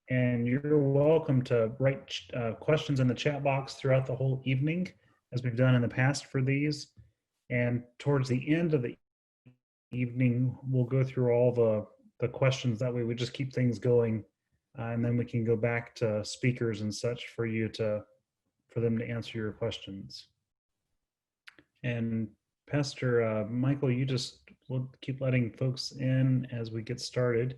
And you're welcome to write questions in the chat box throughout the whole evening, as we've done in the past for these. And towards the end of the evening, we'll go through all the questions. That way we just keep things going. And then we can go back to speakers and such for them to answer your questions. And Pastor Michael, we'll keep letting folks in as we get started.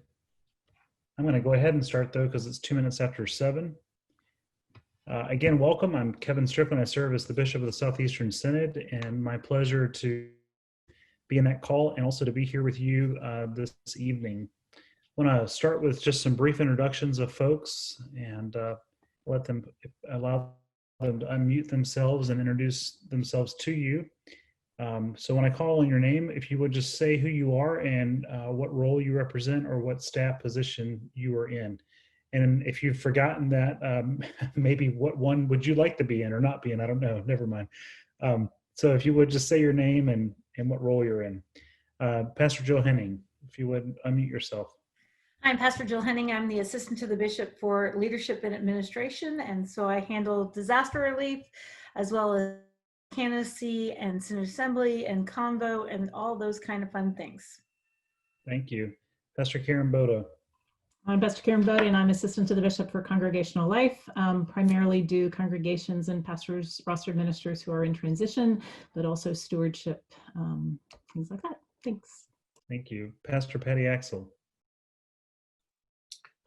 I'm going to go ahead and start though, because it's 2 minutes after 7. Again, welcome. I'm Kevin Strickland. I serve as the Bishop of the Southeastern Synod, and my pleasure to be in that call and also to be here with you this evening. I want to start with just some brief introductions of folks and allow them to unmute themselves and introduce themselves to you. So when I call on your name, if you would just say who you are and what role you represent or what staff position you are in. And if you've forgotten that, maybe what one would you like to be in or not be in? I don't know. Never mind. So if you would just say your name and what role you're in. Pastor Jill Henning, if you would unmute yourself. I'm Pastor Jill Henning. I'm the Assistant to the Bishop for Leadership and Administration, and so I handle disaster relief as well as candidacy and Synod Assembly and Convo and all those kind of fun things. Thank you. Pastor Karen Boda. I'm Pastor Karen Boda, and I'm Assistant to the Bishop for Congregational Life. Primarily do congregations and pastors, rostered ministers who are in transition, but also stewardship, things like that. Thanks. Thank you. Pastor Patty Axel.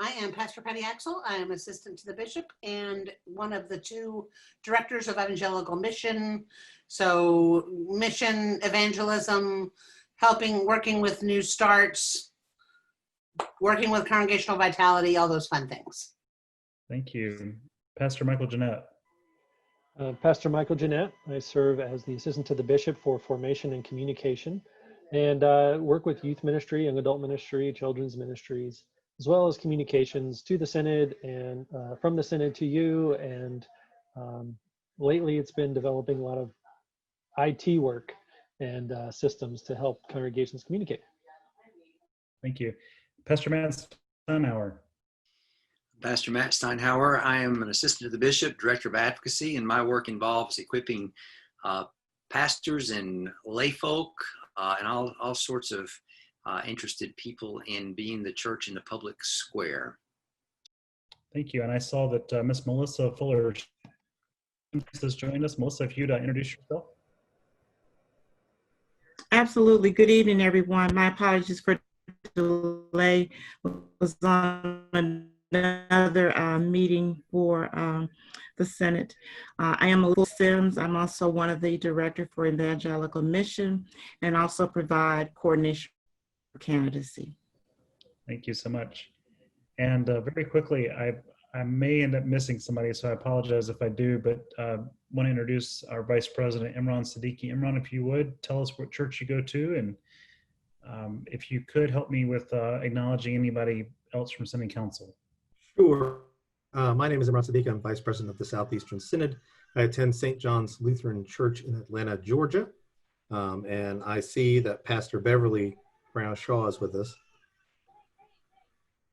I am Pastor Patty Axel. I am Assistant to the Bishop and one of the 2 directors of Evangelical Mission. So mission, evangelism, working with New Starts, working with Congregational Vitality, all those fun things. Thank you. Pastor Michael Jeanette. Pastor Michael Jeanette. I serve as the Assistant to the Bishop for Formation and Communication and work with youth ministry, young adult ministry, children's ministries, as well as communications to the Synod and from the Synod to you. And lately it's been developing a lot of IT work and systems to help congregations communicate. Thank you. Pastor Matt Steinhauer. Pastor Matt Steinhauer. I am an assistant to the bishop, director of advocacy, and my work involves equipping pastors and lay folk and all sorts of interested people in being the church in the public square. Thank you. And I saw that Miss Melissa Fuller has joined us. Melissa, if you'd introduce yourself. Absolutely. Good evening, everyone. My apologies for the delay. I was on another meeting for the Senate. I am Elizabeth Sims. I'm also one of the director for Evangelical Mission and also provide coordination for candidacy. Thank you so much. And very quickly, I may end up missing somebody, so I apologize if I do, but want to introduce our Vice President, Imran Siddiqui. Imran, if you would, tell us what church you go to, and if you could help me with acknowledging anybody else from Synod Council. Sure. My name is Imran Siddiqui. I'm Vice President of the Southeastern Synod. I attend St. John's Lutheran Church in Atlanta, Georgia. And I see that Pastor Beverly Brown Shaw is with us.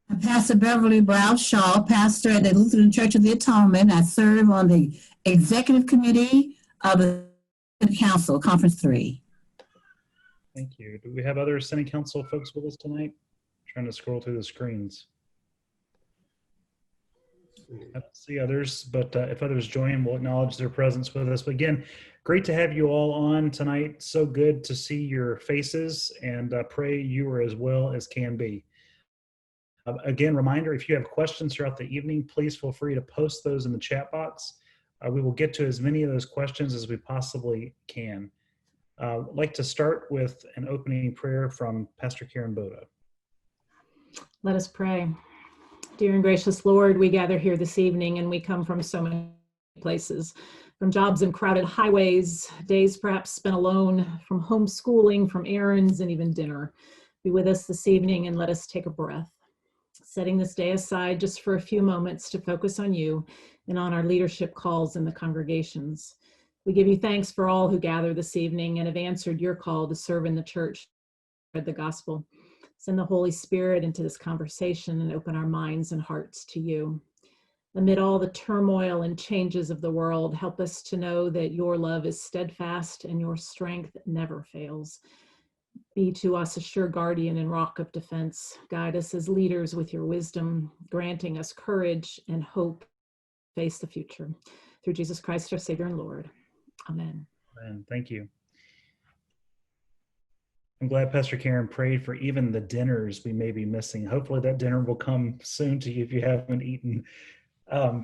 I'm Pastor Beverly Brown Shaw, pastor at the Lutheran Church of the Atonement. I serve on the Executive Committee of the Synod Council, Conference 3. Thank you. Do we have other Synod Council folks with us tonight? Trying to scroll through the screens. I don't see others, but if others join, we'll acknowledge their presence with us. But again, great to have you all on tonight. So good to see your faces, and pray you are as well as can be. Again, reminder, if you have questions throughout the evening, please feel free to post those in the chat box. We will get to as many of those questions as we possibly can. I'd like to start with an opening prayer from Pastor Karen Boda. Let us pray. Dear and gracious Lord, we gather here this evening and we come from so many places, from jobs and crowded highways, days perhaps spent alone, from homeschooling, from errands, and even dinner. Be with us this evening and let us take a breath, setting this day aside just for a few moments to focus on you and on our leadership calls in the congregations. We give you thanks for all who gather this evening and have answered your call to serve in the church, spread the gospel. Send the Holy Spirit into this conversation and open our minds and hearts to you. Amid all the turmoil and changes of the world, help us to know that your love is steadfast and your strength never fails. Be to us a sure guardian and rock of defense. Guide us as leaders with your wisdom, granting us courage and hope to face the future. Through Jesus Christ, our Savior and Lord. Amen. And thank you. I'm glad Pastor Karen prayed for even the dinners we may be missing. Hopefully that dinner will come soon to you if you haven't eaten.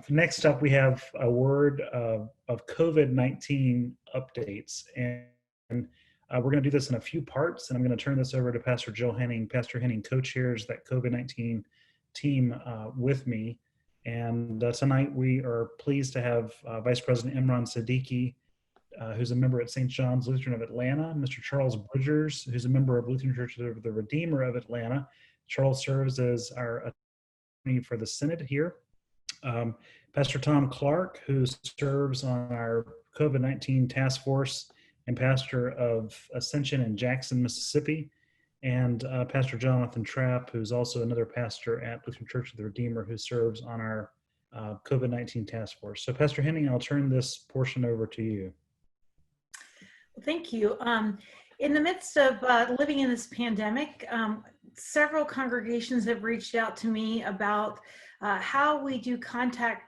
Next up, we have a word of COVID-19 updates. And we're going to do this in a few parts. And I'm going to turn this over to Pastor Jill Henning. Pastor Henning co-chairs that COVID-19 team with me. And tonight we are pleased to have Vice President Imran Siddiqui, who's a member at St. John's Lutheran of Atlanta, Mr. Charles Bridgers, who's a member of Lutheran Church of the Redeemer of Atlanta. Charles serves as our attorney for the Synod here. Pastor Tom Clark, who serves on our COVID-19 task force and pastor of Ascension in Jackson, Mississippi, and Pastor Jonathan Trapp, who's also another pastor at Lutheran Church of the Redeemer, who serves on our COVID-19 task force. So Pastor Henning, I'll turn this portion over to you. Thank you. In the midst of living in this pandemic, several congregations have reached out to me about how we do contact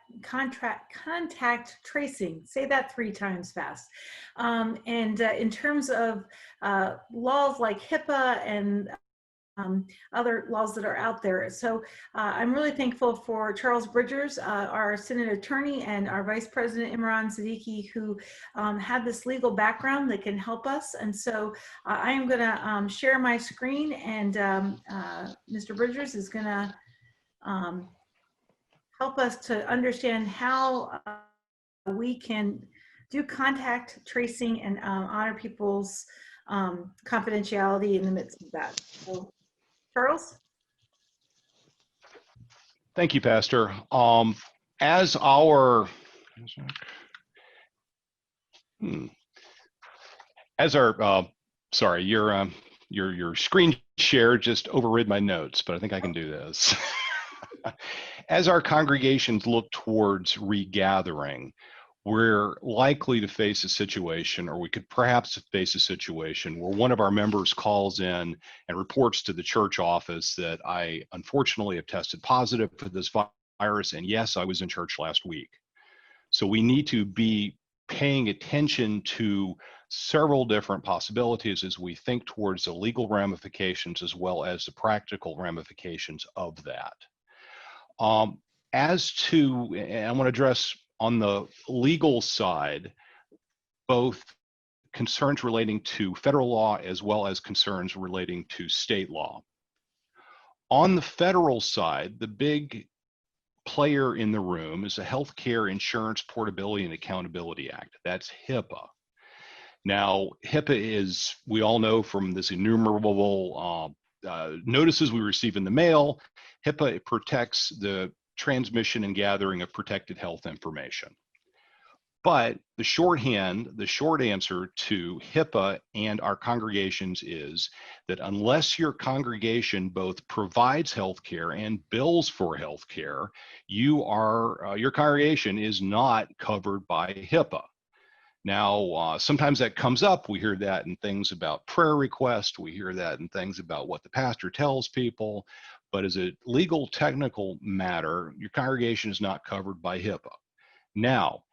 tracing. Say that 3 times fast. And in terms of laws like HIPAA and other laws that are out there. So I'm really thankful for Charles Bridgers, our Synod attorney, and our Vice President Imran Siddiqui, who have this legal background that can help us. And so I am going to share my screen, and Mr. Bridgers is going to help us to understand how we can do contact tracing and honor people's confidentiality in the midst of that. So, Charles? Thank you, Pastor. As our sorry, your screen share just overrid my notes, but I think I can do this. As our congregations look towards regathering, we're likely to face a situation, or we could perhaps face a situation, where one of our members calls in and reports to the church office that I unfortunately have tested positive for this virus, and yes, I was in church last week. So we need to be paying attention to several different possibilities as we think towards the legal ramifications as well as the practical ramifications of that. As to, and I want to address on the legal side, both concerns relating to federal law as well as concerns relating to state law. On the federal side, the big player in the room is the Healthcare Insurance Portability and Accountability Act. That's HIPAA. Now, HIPAA is, we all know from this innumerable notices we receive in the mail, HIPAA protects the transmission and gathering of protected health information. But the shorthand, the short answer to HIPAA and our congregations is that unless your congregation both provides health care and bills for health care, your congregation is not covered by HIPAA. Now, sometimes that comes up. We hear that in things about prayer requests. We hear that in things about what the pastor tells people. But as a legal technical matter, your congregation is not covered by HIPAA. Now,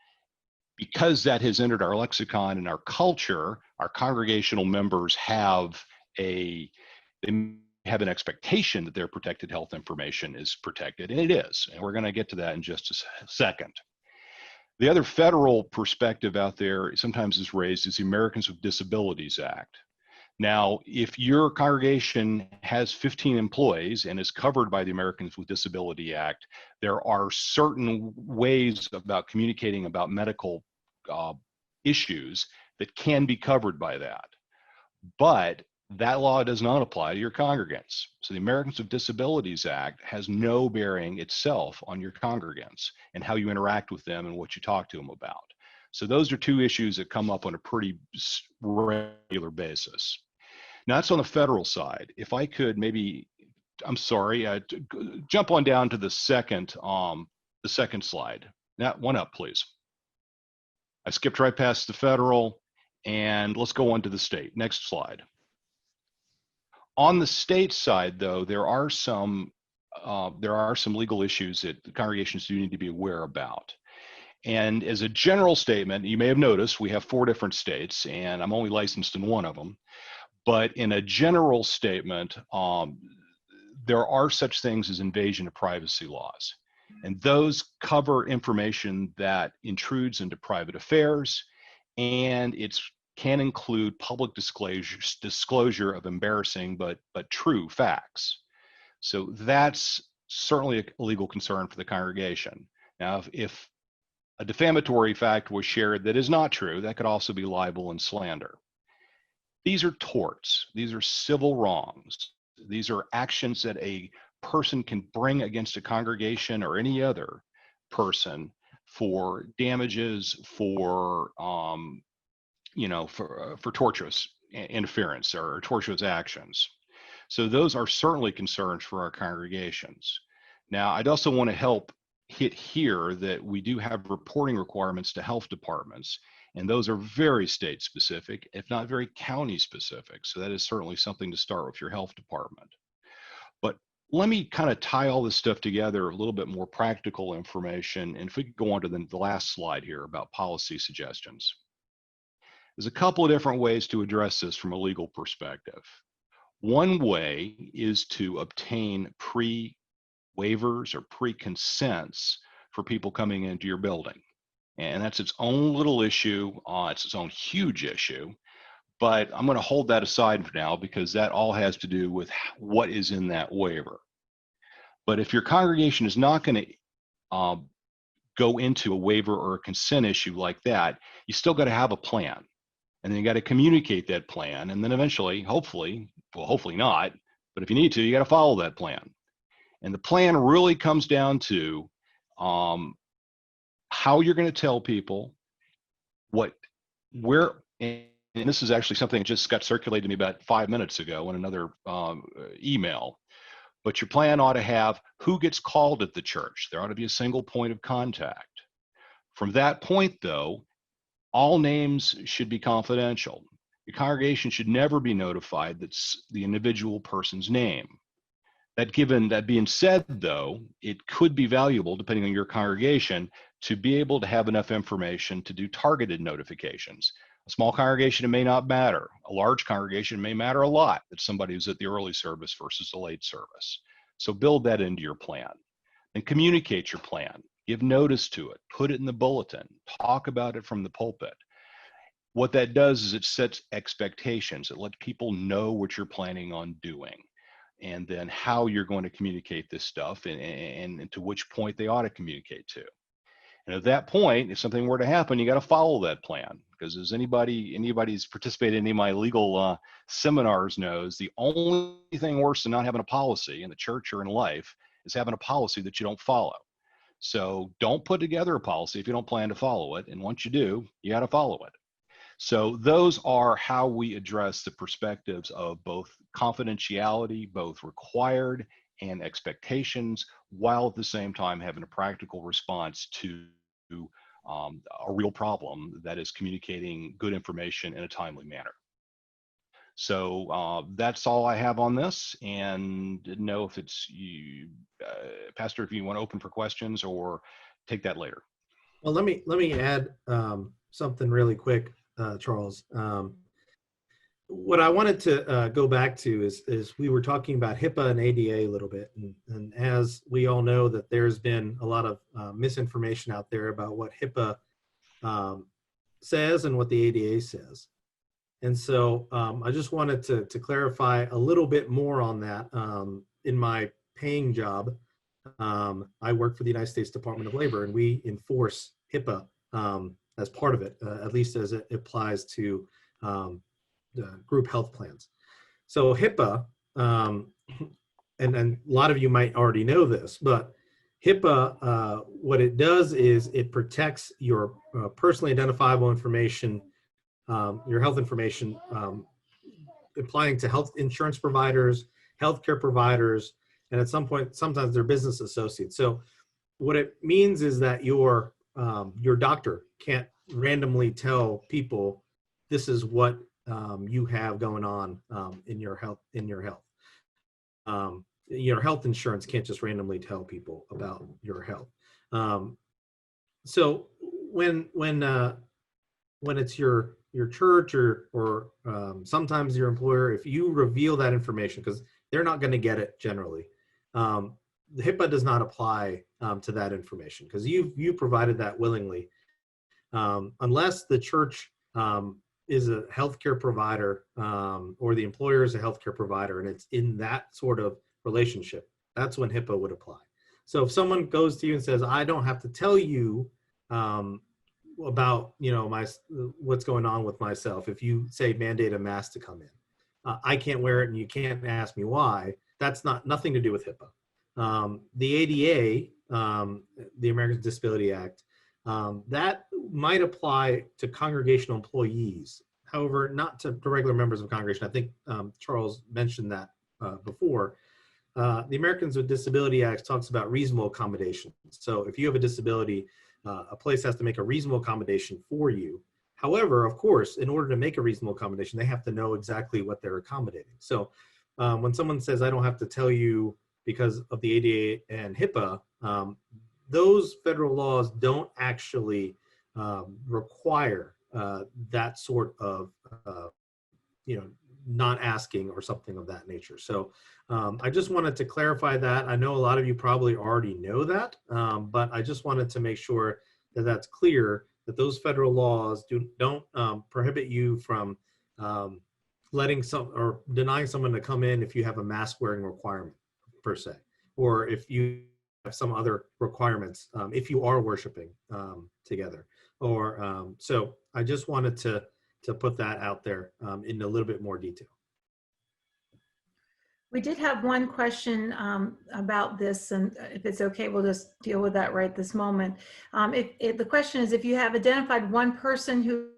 because that has entered our lexicon and our culture, our congregational members have an expectation that their protected health information is protected, and it is. And we're going to get to that in just a second. The other federal perspective out there sometimes is raised is the Americans with Disabilities Act. Now, if your congregation has 15 employees and is covered by the Americans with Disability Act, there are certain ways about communicating about medical issues that can be covered by that. But that law does not apply to your congregants. So the Americans with Disabilities Act has no bearing itself on your congregants and how you interact with them and what you talk to them about. So those are two issues that come up on a pretty regular basis. Now that's on the federal side. If I could maybe, I'm sorry, jump on down to the second slide. That one up, please. I skipped right past the federal, and let's go on to the state. Next slide. On the state side, though, there are some legal issues that the congregations do need to be aware about. And as a general statement, you may have noticed we have 4 different states, and I'm only licensed in one of them. But in a general statement, there are such things as invasion of privacy laws. And those cover information that intrudes into private affairs, and it can include public disclosure of embarrassing but true facts. So that's certainly a legal concern for the congregation. Now, if a defamatory fact was shared that is not true, that could also be libel and slander. These are torts. These are civil wrongs. These are actions that a person can bring against a congregation or any other person for damages, for tortuous interference or tortuous actions. So those are certainly concerns for our congregations. Now, I'd also want to hit here that we do have reporting requirements to health departments, and those are very state specific, if not very county specific. So that is certainly something to start with your health department. But let me kind of tie all this stuff together, a little bit more practical information. And if we could go on to the last slide here about policy suggestions. There's a couple of different ways to address this from a legal perspective. One way is to obtain pre-waivers or pre-consents for people coming into your building. And that's its own little issue. It's its own huge issue. But I'm going to hold that aside for now because that all has to do with what is in that waiver. But if your congregation is not going to go into a waiver or a consent issue like that, you still got to have a plan. And then you got to communicate that plan. And then eventually, hopefully not, but if you need to, you got to follow that plan. And the plan really comes down to how you're going to tell people and this is actually something that just got circulated to me about 5 minutes ago in another email. But your plan ought to have who gets called at the church. There ought to be a single point of contact. From that point, though, all names should be confidential. Your congregation should never be notified that's the individual person's name. That being said, though, it could be valuable, depending on your congregation, to be able to have enough information to do targeted notifications. A small congregation, it may not matter. A large congregation may matter a lot that somebody who's at the early service versus the late service. So build that into your plan and communicate your plan. Give notice to it. Put it in the bulletin. Talk about it from the pulpit. What that does is it sets expectations. It lets people know what you're planning on doing and then how you're going to communicate this stuff and to which point they ought to communicate to. And at that point, if something were to happen, you got to follow that plan. Because as anybody's participated in any of my legal seminars knows, the only thing worse than not having a policy in the church or in life is having a policy that you don't follow. So don't put together a policy if you don't plan to follow it. And once you do, you got to follow it. So those are how we address the perspectives of both confidentiality, both required and expectations, while at the same time having a practical response to a real problem that is communicating good information in a timely manner. So that's all I have on this, and didn't know if it's you, Pastor, if you want to open for questions or take that later. Well, let me add something really quick, Charles. What I wanted to go back to is we were talking about HIPAA and ADA a little bit, and as we all know that there's been a lot of misinformation out there about what HIPAA says and what the ADA says. And so I just wanted to clarify a little bit more on that. In my paying job, I work for the United States Department of Labor, and we enforce HIPAA as part of it, at least as it applies to group health plans. So HIPAA, and a lot of you might already know this, but HIPAA, what it does is it protects your personally identifiable information, your health information, applying to health insurance providers, healthcare providers, and at some point, sometimes they're business associates. So what it means is that your doctor can't randomly tell people this is what you have going on in your health. Your health insurance can't just randomly tell people about your health. So when it's your church or sometimes your employer, if you reveal that information, because they're not going to get it generally, the HIPAA does not apply to that information because you provided that willingly, unless the church is a healthcare provider or the employer is a healthcare provider, and it's in that sort of relationship. That's when HIPAA would apply. So if someone goes to you and says, "I don't have to tell you about what's going on with myself," if you say mandate a mask to come in, I can't wear it and you can't ask me why. That's nothing to do with HIPAA. The ADA, the Americans with Disability Act, that might apply to congregational employees. However, not to regular members of congregation. I think Charles mentioned that before. The Americans with Disability Act talks about reasonable accommodations. So if you have a disability, a place has to make a reasonable accommodation for you. However, of course, in order to make a reasonable accommodation, they have to know exactly what they're accommodating. So when someone says, "I don't have to tell you because of the ADA and HIPAA," those federal laws don't actually require that sort of, not asking or something of that nature. So I just wanted to clarify that. I know a lot of you probably already know that, but I just wanted to make sure that that's clear, that those federal laws don't prohibit you from letting or denying someone to come in if you have a mask wearing requirement per se, or if you have some other requirements, if you are worshiping together. Or so I just wanted to put that out there in a little bit more detail. We did have one question about this, and if it's okay, we'll just deal with that right this moment. If the question is, if you have identified one person who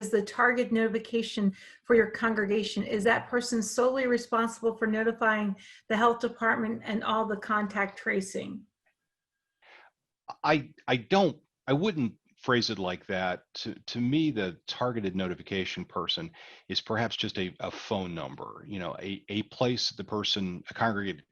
is the target notification for your congregation, is that person solely responsible for notifying the health department and all the contact tracing? I wouldn't phrase it like that. To me, the targeted notification person is perhaps just a phone number, a place the person, a congregant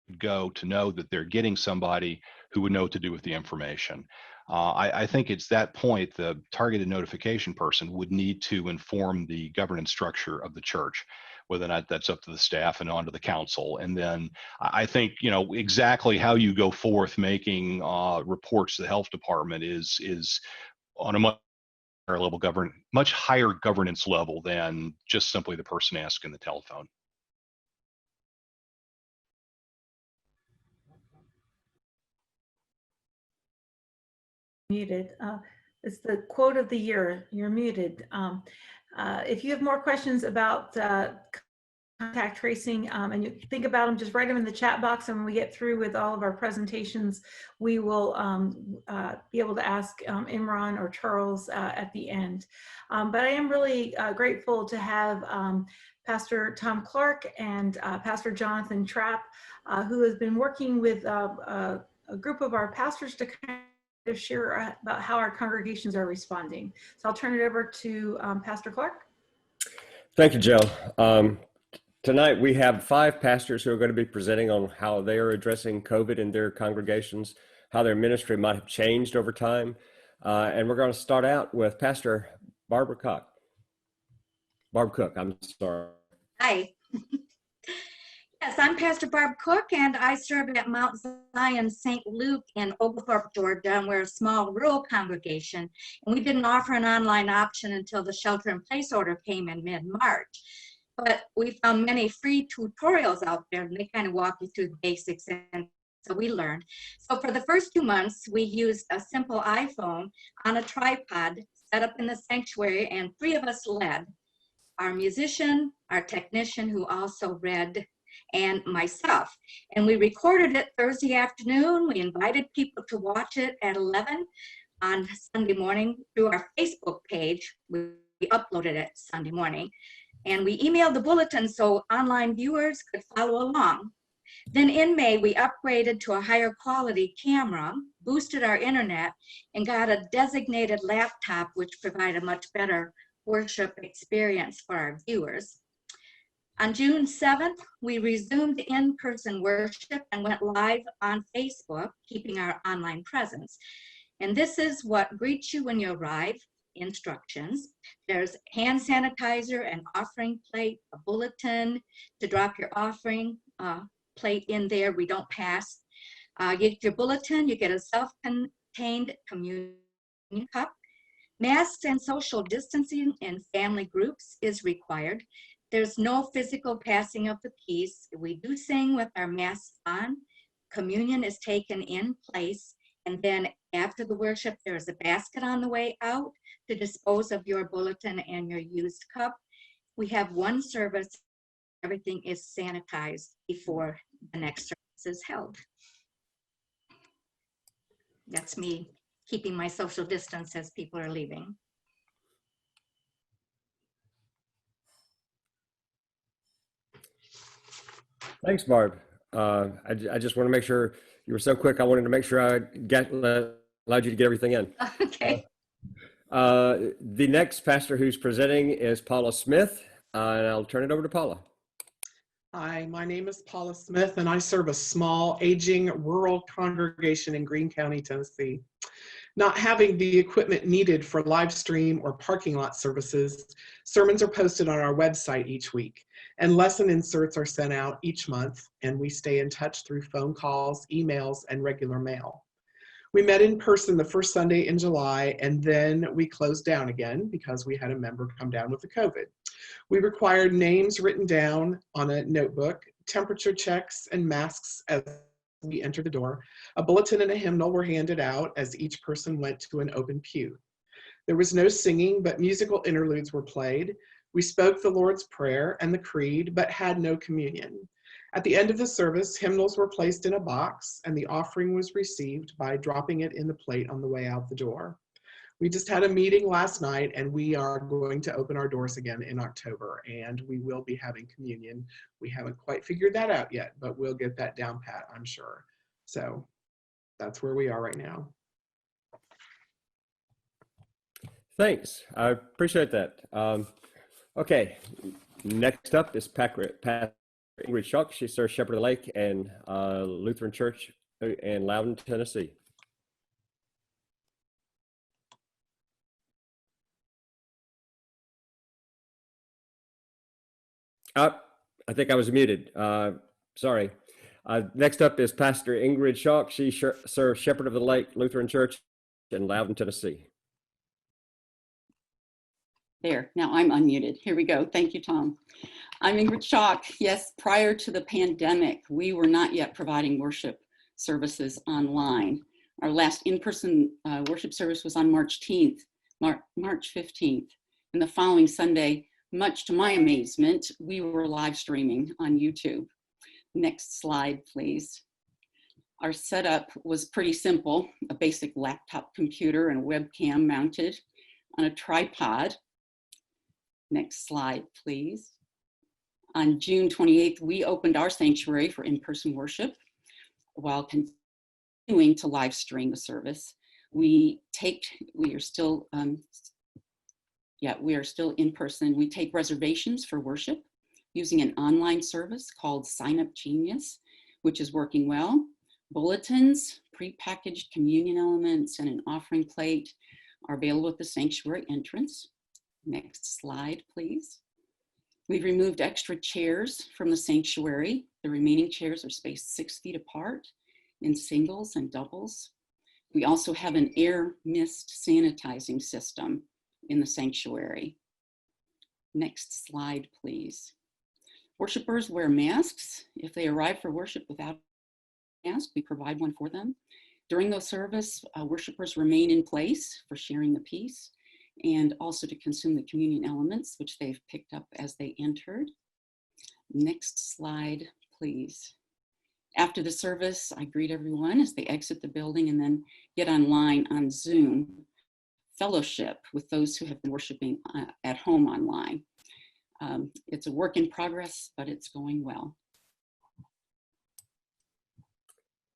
would go to know that they're getting somebody who would know what to do with the information. I think it's that point the targeted notification person would need to inform the governance structure of the church, whether or not that's up to the staff and onto the council. And then I think, exactly how you go forth making reports to the health department is on a much higher governance level than just simply the person asking the telephone. Muted. It's the quote of the year. You're muted. If you have more questions about contact tracing and you think about them, just write them in the chat box, and when we get through with all of our presentations, we will be able to ask Imran or Charles at the end. But I am really grateful to have Pastor Tom Clark and Pastor Jonathan Trapp, who has been working with a group of our pastors to kind of share about how our congregations are responding. So I'll turn it over to Pastor Clark. Thank you, Jill. Tonight we have 5 pastors who are going to be presenting on how they are addressing COVID in their congregations, how their ministry might have changed over time. And we're going to start out with Pastor Barb Cook. Hi. Yes, I'm Pastor Barb Cook, and I serve at Mount Zion St. Luke in Oglethorpe, Georgia. We're a small rural congregation, and we didn't offer an online option until the shelter-in-place order came in mid-March. But we found many free tutorials out there, and they kind of walk you through the basics, and so we learned. So for the first 2 months, we used a simple iPhone on a tripod set up in the sanctuary, and 3 of us led. Our musician, our technician who also read, and myself. And we recorded it Thursday afternoon. We invited people to watch it at 11 on Sunday morning through our Facebook page. We uploaded it Sunday morning. And we emailed the bulletin so online viewers could follow along. Then in May, we upgraded to a higher quality camera, boosted our internet, and got a designated laptop, which provided a much better worship experience for our viewers. On June 7th, we resumed in-person worship and went live on Facebook, keeping our online presence. And this is what greets you when you arrive, instructions. There's hand sanitizer, an offering plate, a bulletin to drop your offering plate in there. We don't pass. You get your bulletin, you get a self-contained communion cup. Masks and social distancing in family groups is required. There's no physical passing of the peace. We do sing with our masks on. Communion is taken in place. And then after the worship, there's a basket on the way out to dispose of your bulletin and your used cup. We have one service. Everything is sanitized before the next service is held. That's me keeping my social distance as people are leaving. Thanks, Barb. I just want to make sure you were so quick. I wanted to make sure I allowed you to get everything in. Okay. The next pastor who's presenting is Paula Smith, and I'll turn it over to Paula. Hi, my name is Paula Smith, and I serve a small, aging, rural congregation in Greene County, Tennessee. Not having the equipment needed for live stream or parking lot services, sermons are posted on our website each week, and lesson inserts are sent out each month, and we stay in touch through phone calls, emails, and regular mail. We met in person the first Sunday in July, and then we closed down again because we had a member come down with the COVID. We required names written down on a notebook, temperature checks, and masks as we entered the door. A bulletin and a hymnal were handed out as each person went to an open pew. There was no singing, but musical interludes were played. We spoke the Lord's Prayer and the Creed, but had no communion. At the end of the service, hymnals were placed in a box, and the offering was received by dropping it in the plate on the way out the door. We just had a meeting last night, and we are going to open our doors again in October, and we will be having communion. We haven't quite figured that out yet, but we'll get that down pat, I'm sure. So that's where we are right now. Thanks. I appreciate that. Okay, next up is Pastor Ingrid Schuck. She serves Shepherd of the Lake and Lutheran Church in Loudon, Tennessee. I think I was muted. Sorry. Next up is Pastor Ingrid Schuck. She serves Shepherd of the Lake Lutheran Church in Loudon, Tennessee. There, now I'm unmuted. Here we go. Thank you, Tom. I'm Ingrid Schuck. Yes, prior to the pandemic, we were not yet providing worship services online. Our last in-person worship service was on March 15th. And the following Sunday, much to my amazement, we were live streaming on YouTube. Next slide, please. Our setup was pretty simple: a basic laptop computer and a webcam mounted on a tripod. Next slide, please. On June 28th, we opened our sanctuary for in-person worship while continuing to live stream the service. We are still in person. We take reservations for worship using an online service called Sign Up Genius, which is working well. Bulletins, prepackaged communion elements, and an offering plate are available at the sanctuary entrance. Next slide, please. We've removed extra chairs from the sanctuary. The remaining chairs are spaced 6 feet apart in singles and doubles. We also have an air mist sanitizing system in the sanctuary. Next slide, please. Worshipers wear masks. If they arrive for worship without a mask, we provide one for them. During the service, worshipers remain in place for sharing the peace and also to consume the communion elements, which they've picked up as they entered. Next slide, please. After the service, I greet everyone as they exit the building and then get online on Zoom, fellowship with those who have been worshiping at home online. It's a work in progress, but it's going well.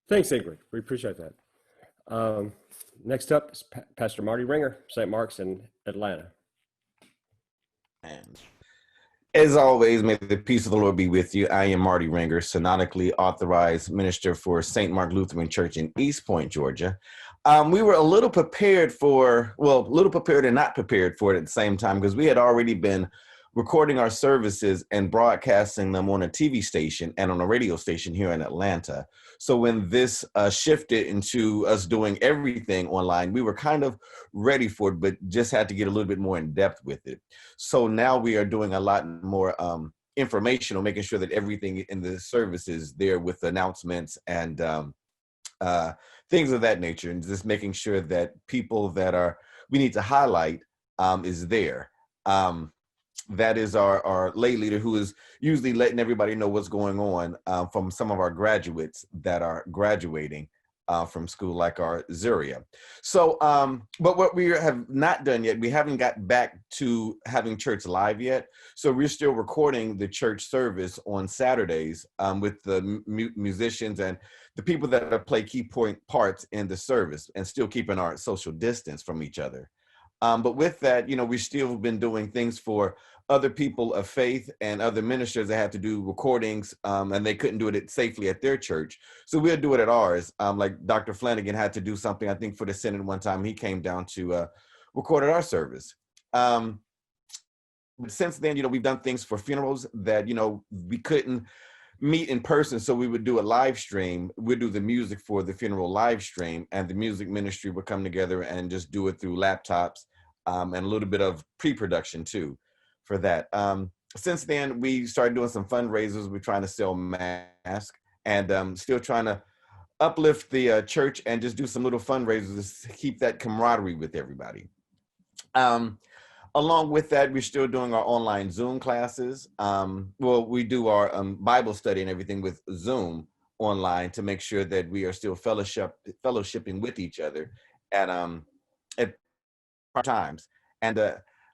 Thanks, Ingrid. We appreciate that. Next up is Pastor Marty Ringer, St. Mark's in Atlanta. And as always, may the peace of the Lord be with you. I am Marty Ringer, synodically authorized minister for St. Mark Lutheran Church in East Point, Georgia. We were a little prepared and not prepared for it at the same time, because we had already been recording our services and broadcasting them on a TV station and on a radio station here in Atlanta. So when this shifted into us doing everything online, we were kind of ready for it, but just had to get a little bit more in depth with it. So now we are doing a lot more informational, making sure that everything in the service is there with announcements and things of that nature, and just making sure that people that we need to highlight is there. That is our lay leader, who is usually letting everybody know what's going on from some of our graduates that are graduating from school, like our Zuria. So, but what we have not done yet, we haven't got back to having church live yet. So we're still recording the church service on Saturdays with the musicians and the people that play key point parts in the service, and still keeping our social distance from each other. But with that, we've still been doing things for other people of faith and other ministers that have to do recordings, and they couldn't do it safely at their church. So we'll do it at ours. Like Dr. Flanagan had to do something, I think, for the Synod one time. He came down to record at our service. But since then, we've done things for funerals that, we couldn't meet in person, so we would do a live stream. We'd do the music for the funeral live stream, and the music ministry would come together and just do it through laptops and a little bit of pre-production too for that. Since then, we started doing some fundraisers. We're trying to sell masks, and still trying to uplift the church and just do some little fundraisers to keep that camaraderie with everybody. Along with that, we're still doing our online Zoom classes. We do our Bible study and everything with Zoom online to make sure that we are still fellowshipping with each other at times. And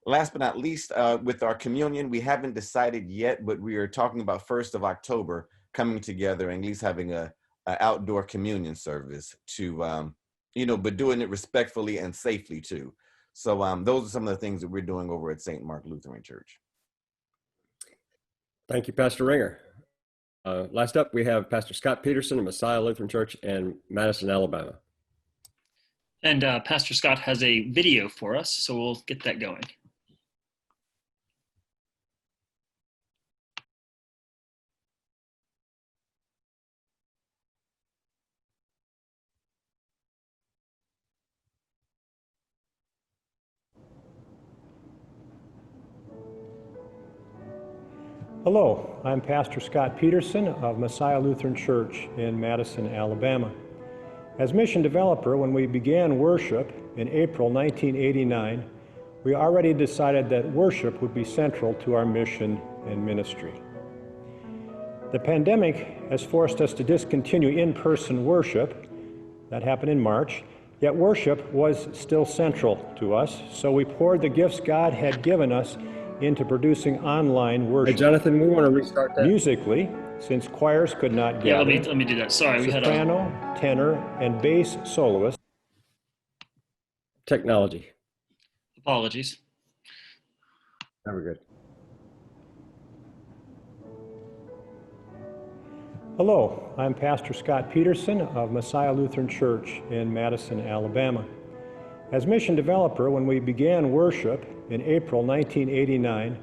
last but not least, with our communion, we haven't decided yet, but we are talking about 1st of October coming together and at least having a outdoor communion service to, but doing it respectfully and safely too. So those are some of the things that we're doing over at St. Mark Lutheran Church. Thank you, Pastor Ringer. Last up, we have Pastor Scott Peterson of Messiah Lutheran Church in Madison, Alabama. And Pastor Scott has a video for us, so we'll get that going. Hello, I'm Pastor Scott Peterson of Messiah Lutheran Church in Madison, Alabama. As mission developer, when we began worship in April 1989, we already decided that worship would be central to our mission and ministry. The pandemic has forced us to discontinue in-person worship. That happened in March, yet worship was still central to us, so we poured the gifts God had given us into producing online worship. Hey, Jonathan, we want to restart that. Musically, since choirs could not gather. Yeah, let me do that. Sorry, we had soprano, tenor, and bass soloists. Technology. Apologies. Very good. Hello, I'm Pastor Scott Peterson of Messiah Lutheran Church in Madison, Alabama. As mission developer, when we began worship in April 1989,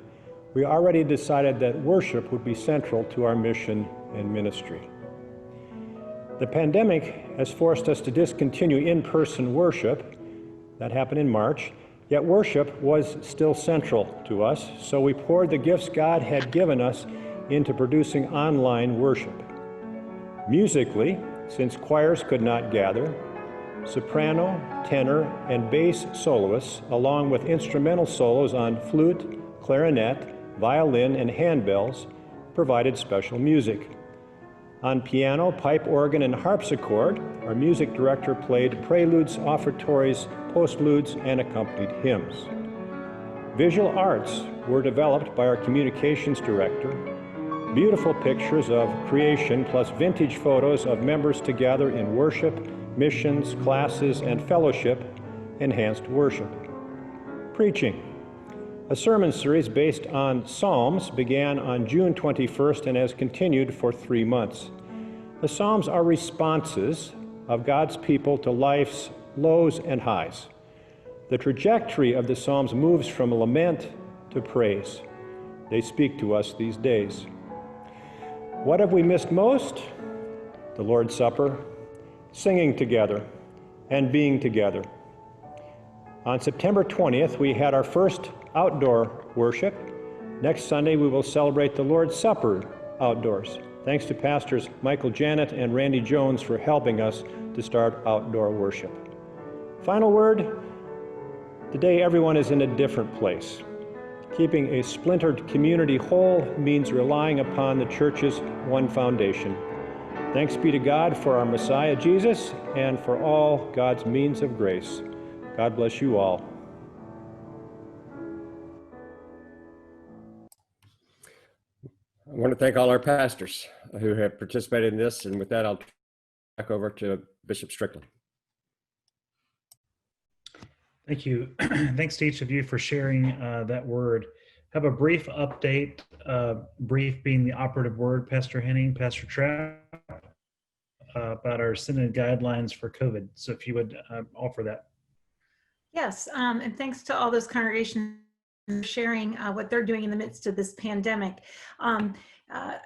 we already decided that worship would be central to our mission and ministry. The pandemic has forced us to discontinue in-person worship. That happened in March, yet worship was still central to us, so we poured the gifts God had given us into producing online worship. Musically, since choirs could not gather, soprano, tenor, and bass soloists, along with instrumental solos on flute, clarinet, violin, and handbells, provided special music. On piano, pipe organ, and harpsichord, our music director played preludes, offertories, postludes, and accompanied hymns. Visual arts were developed by our communications director. Beautiful pictures of creation plus vintage photos of members together in worship, missions, classes, and fellowship enhanced worship. Preaching. A sermon series based on Psalms began on June 21st and has continued for 3 months. The Psalms are responses of God's people to life's lows and highs. The trajectory of the Psalms moves from lament to praise. They speak to us these days. What have we missed most? The Lord's Supper, singing together, and being together. On September 20th, we had our first outdoor worship. Next Sunday, we will celebrate the Lord's Supper outdoors. Thanks to Pastors Michael Janet and Randy Jones for helping us to start outdoor worship. Final word, today everyone is in a different place. Keeping a splintered community whole means relying upon the church's one foundation. Thanks be to God for our Messiah, Jesus, and for all God's means of grace. God bless you all. I want to thank all our pastors who have participated in this, and with that, I'll turn back over to Bishop Strickland. Thank you. Thanks to each of you for sharing that word. Have a brief update, brief being the operative word, Pastor Henning, Pastor Trapp, about our Synod guidelines for COVID. So if you would offer that. Yes, and thanks to all those congregations for sharing what they're doing in the midst of this pandemic.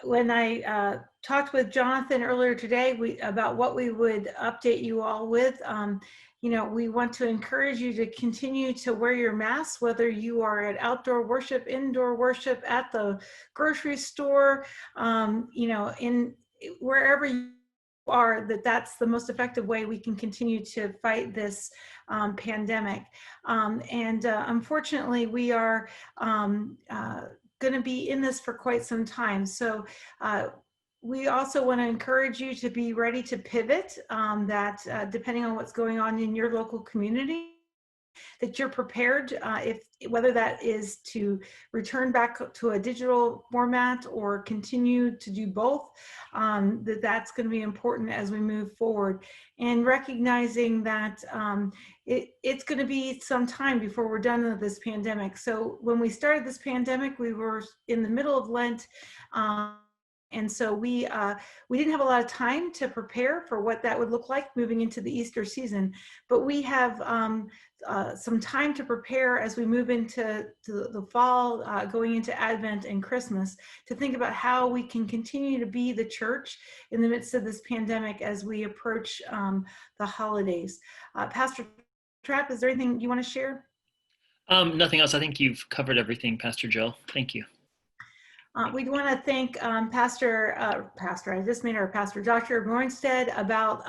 When I talked with Jonathan earlier today about what we would update you all with, you know, we want to encourage you to continue to wear your masks, whether you are at outdoor worship, indoor worship, at the grocery store, you know, in wherever you are, that's the most effective way we can continue to fight this pandemic. Unfortunately, we are going to be in this for quite some time. So we also want to encourage you to be ready to pivot, that depending on what's going on in your local community, that you're prepared, whether that is to return back to a digital format or continue to do both, that's going to be important as we move forward. And recognizing that it's going to be some time before we're done with this pandemic. So when we started this pandemic, we were in the middle of Lent. And so we didn't have a lot of time to prepare for what that would look like moving into the Easter season, but we have some time to prepare as we move into the fall, going into Advent and Christmas, to think about how we can continue to be the church in the midst of this pandemic as we approach the holidays. Pastor Trapp, is there anything you want to share? Nothing else. I think you've covered everything, Pastor Jill. Thank you. We want to thank Pastor Dr. Bornstead about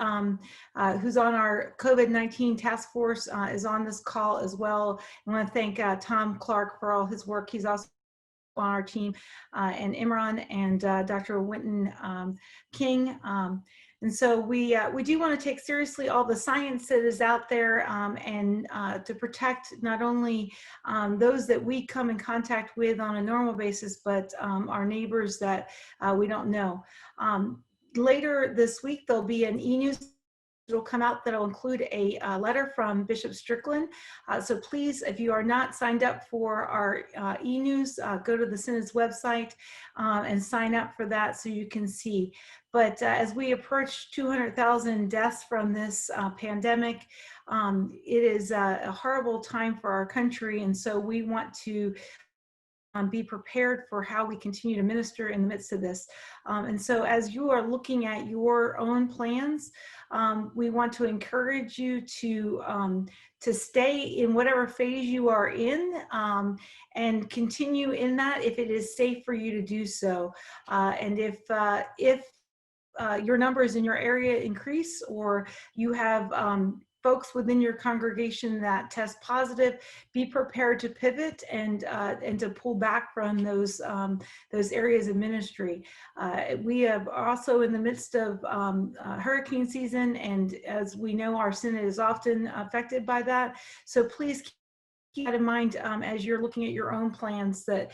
who's on our COVID-19 task force, is on this call as well. I want to thank Tom Clark for all his work. He's also on our team, and Imran and Dr. Winton King. And so we do want to take seriously all the science that is out there, and to protect not only those that we come in contact with on a normal basis, but our neighbors that we don't know. Later this week, there'll be an e-news that'll come out that'll include a letter from Bishop Strickland. So please, if you are not signed up for our e-news, go to the Synod's website and sign up for that so you can see. But as we approach 200,000 deaths from this pandemic, it is a horrible time for our country. And so we want to be prepared for how we continue to minister in the midst of this. And so as you are looking at your own plans, we want to encourage you to stay in whatever phase you are in, and continue in that if it is safe for you to do so. And if your numbers in your area increase, or you have folks within your congregation that test positive, be prepared to pivot and to pull back from those areas of ministry. We are also in the midst of hurricane season, and as we know, our synod is often affected by that. So please keep that in mind as you're looking at your own plans, that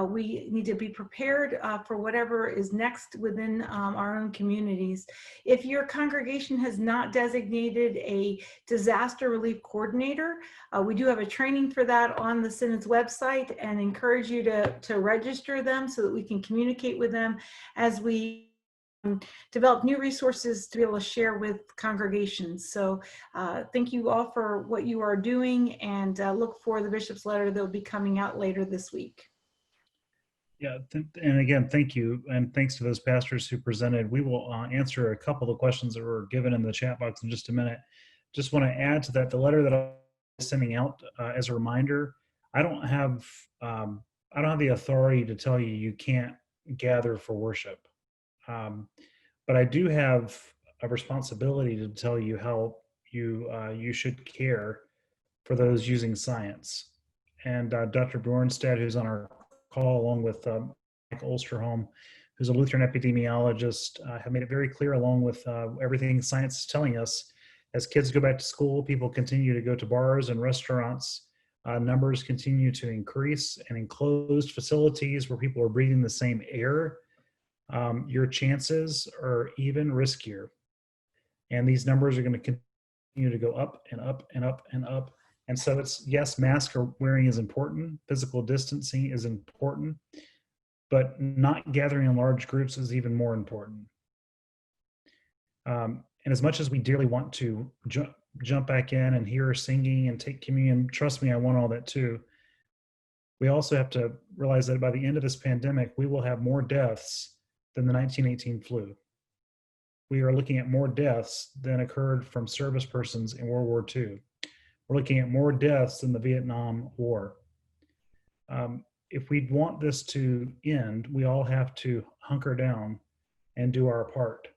we need to be prepared for whatever is next within our own communities. If your congregation has not designated a disaster relief coordinator, we do have a training for that on the Synod's website, and encourage you to register them so that we can communicate with them as we develop new resources to be able to share with congregations. So thank you all for what you are doing, and look for the bishop's letter that will be coming out later this week. Yeah, and again, thank you, and thanks to those pastors who presented. We will answer a couple of questions that were given in the chat box in just a minute. Just want to add to that, the letter that I'm sending out as a reminder, I don't have the authority to tell you can't gather for worship. But I do have a responsibility to tell you how you should care for those using science. And Dr. Bjornstad, who's on our call, along with Mike Olsterholm, who's a Lutheran epidemiologist, have made it very clear, along with everything science is telling us, as kids go back to school, people continue to go to bars and restaurants, numbers continue to increase, and in closed facilities where people are breathing the same air, your chances are even riskier. And these numbers are going to continue to go up and up and up and up. And so it's, yes, mask wearing is important, physical distancing is important, but not gathering in large groups is even more important. And as much as we dearly want to jump back in and hear singing and take communion, trust me, I want all that too. We also have to realize that by the end of this pandemic, we will have more deaths than the 1918 flu. We are looking at more deaths than occurred from service persons in World War II. We're looking at more deaths than the Vietnam War. If we want this to end, we all have to hunker down and do our part.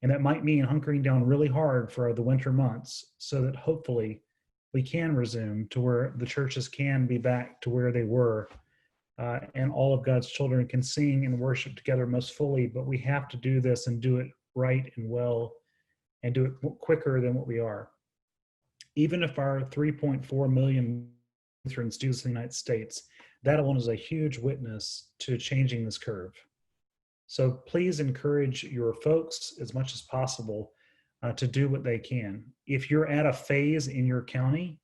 And that might mean hunkering down really hard for the winter months so that hopefully we can resume to where the churches can be back to where they were, and all of God's children can sing and worship together most fully. But we have to do this and do it right and well, and do it quicker than what we are. Even if our 3.4 million Lutherans do this in the United States, that alone is a huge witness to changing this curve. So please encourage your folks as much as possible to do what they can. If you're at a phase in your county,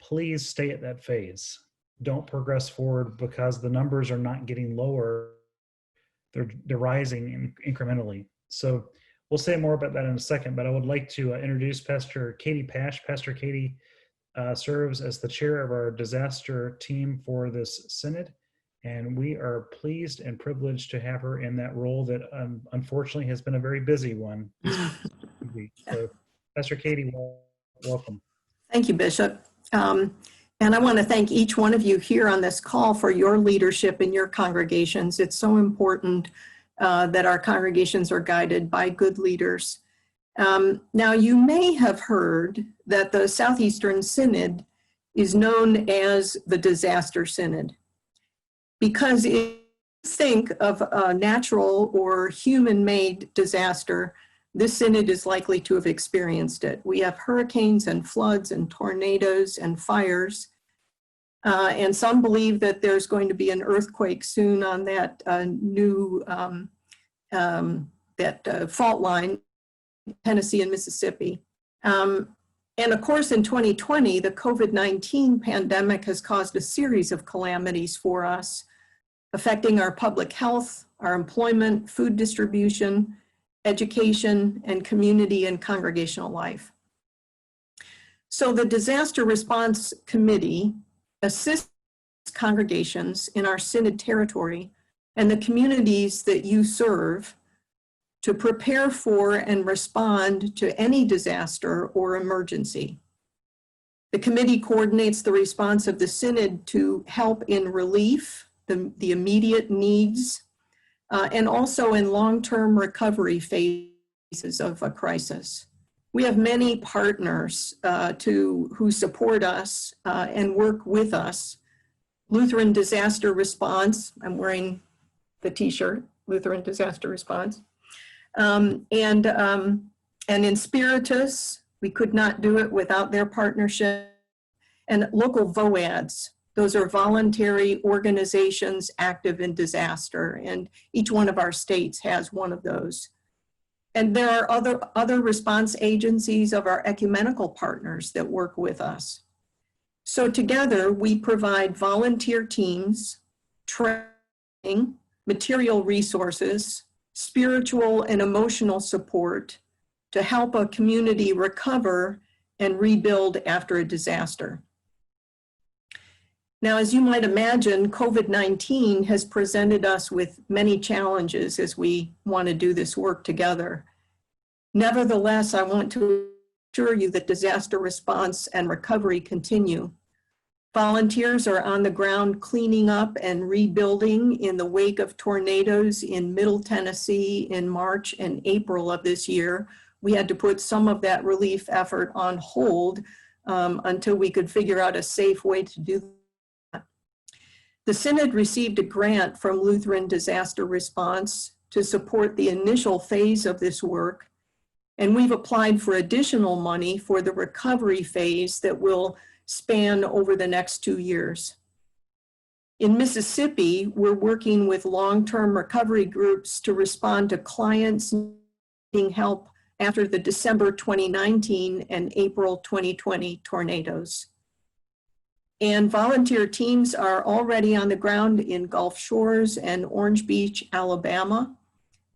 please stay at that phase. Don't progress forward because the numbers are not getting lower. They're rising incrementally. So we'll say more about that in a second, but I would like to introduce Pastor Katie Pash. Pastor Katie serves as the chair of our disaster team for this synod, and we are pleased and privileged to have her in that role that unfortunately has been a very busy one this week. So Pastor Katie, welcome. Thank you, Bishop. And I want to thank each one of you here on this call for your leadership in your congregations. It's so important that our congregations are guided by good leaders. Now, you may have heard that the Southeastern Synod is known as the Disaster Synod, because if you think of a natural or human-made disaster, this synod is likely to have experienced it. We have hurricanes and floods and tornadoes and fires. And some believe that there's going to be an earthquake soon on that fault line, Tennessee and Mississippi. And of course, in 2020, the COVID-19 pandemic has caused a series of calamities for us, affecting our public health, our employment, food distribution, education, and community and congregational life. So the Disaster Response Committee assists congregations in our synod territory and the communities that you serve to prepare for and respond to any disaster or emergency. The committee coordinates the response of the synod to help in relief, the immediate needs, and also in long-term recovery phases of a crisis. We have many partners who support us and work with us. Lutheran Disaster Response, I'm wearing the t-shirt, Lutheran Disaster Response. And in Spiritus, we could not do it without their partnership. and local VOADs. Those are voluntary organizations active in disaster, and each one of our states has one of those. And there are other response agencies of our ecumenical partners that work with us. So together we provide volunteer teams, training, material resources, spiritual and emotional support to help a community recover and rebuild after a disaster. Now, as you might imagine, COVID-19 has presented us with many challenges as we want to do this work together. Nevertheless, I want to assure you that disaster response and recovery continue. Volunteers are on the ground cleaning up and rebuilding in the wake of tornadoes in Middle Tennessee in March and April of this year. We had to put some of that relief effort on hold until we could figure out a safe way to do that. The Synod received a grant from Lutheran Disaster Response to support the initial phase of this work, and we've applied for additional money for the recovery phase that will span over the next 2 years. In Mississippi, we're working with long-term recovery groups to respond to clients needing help after the December 2019 and April 2020 tornadoes. And volunteer teams are already on the ground in Gulf Shores and Orange Beach, Alabama.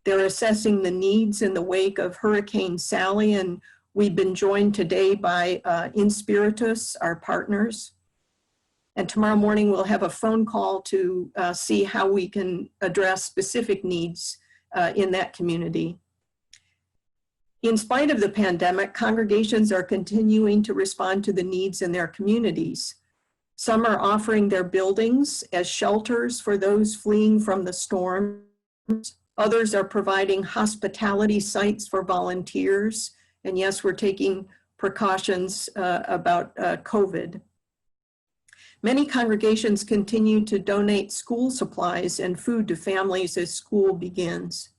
They're assessing the needs in the wake of Hurricane Sally, and we've been joined today by Inspiritus, our partners. And tomorrow morning we'll have a phone call to see how we can address specific needs in that community. In spite of the pandemic, congregations are continuing to respond to the needs in their communities. Some are offering their buildings as shelters for those fleeing from the storms. Others are providing hospitality sites for volunteers. And yes, we're taking precautions about COVID. Many congregations continue to donate school supplies and food to families as school begins.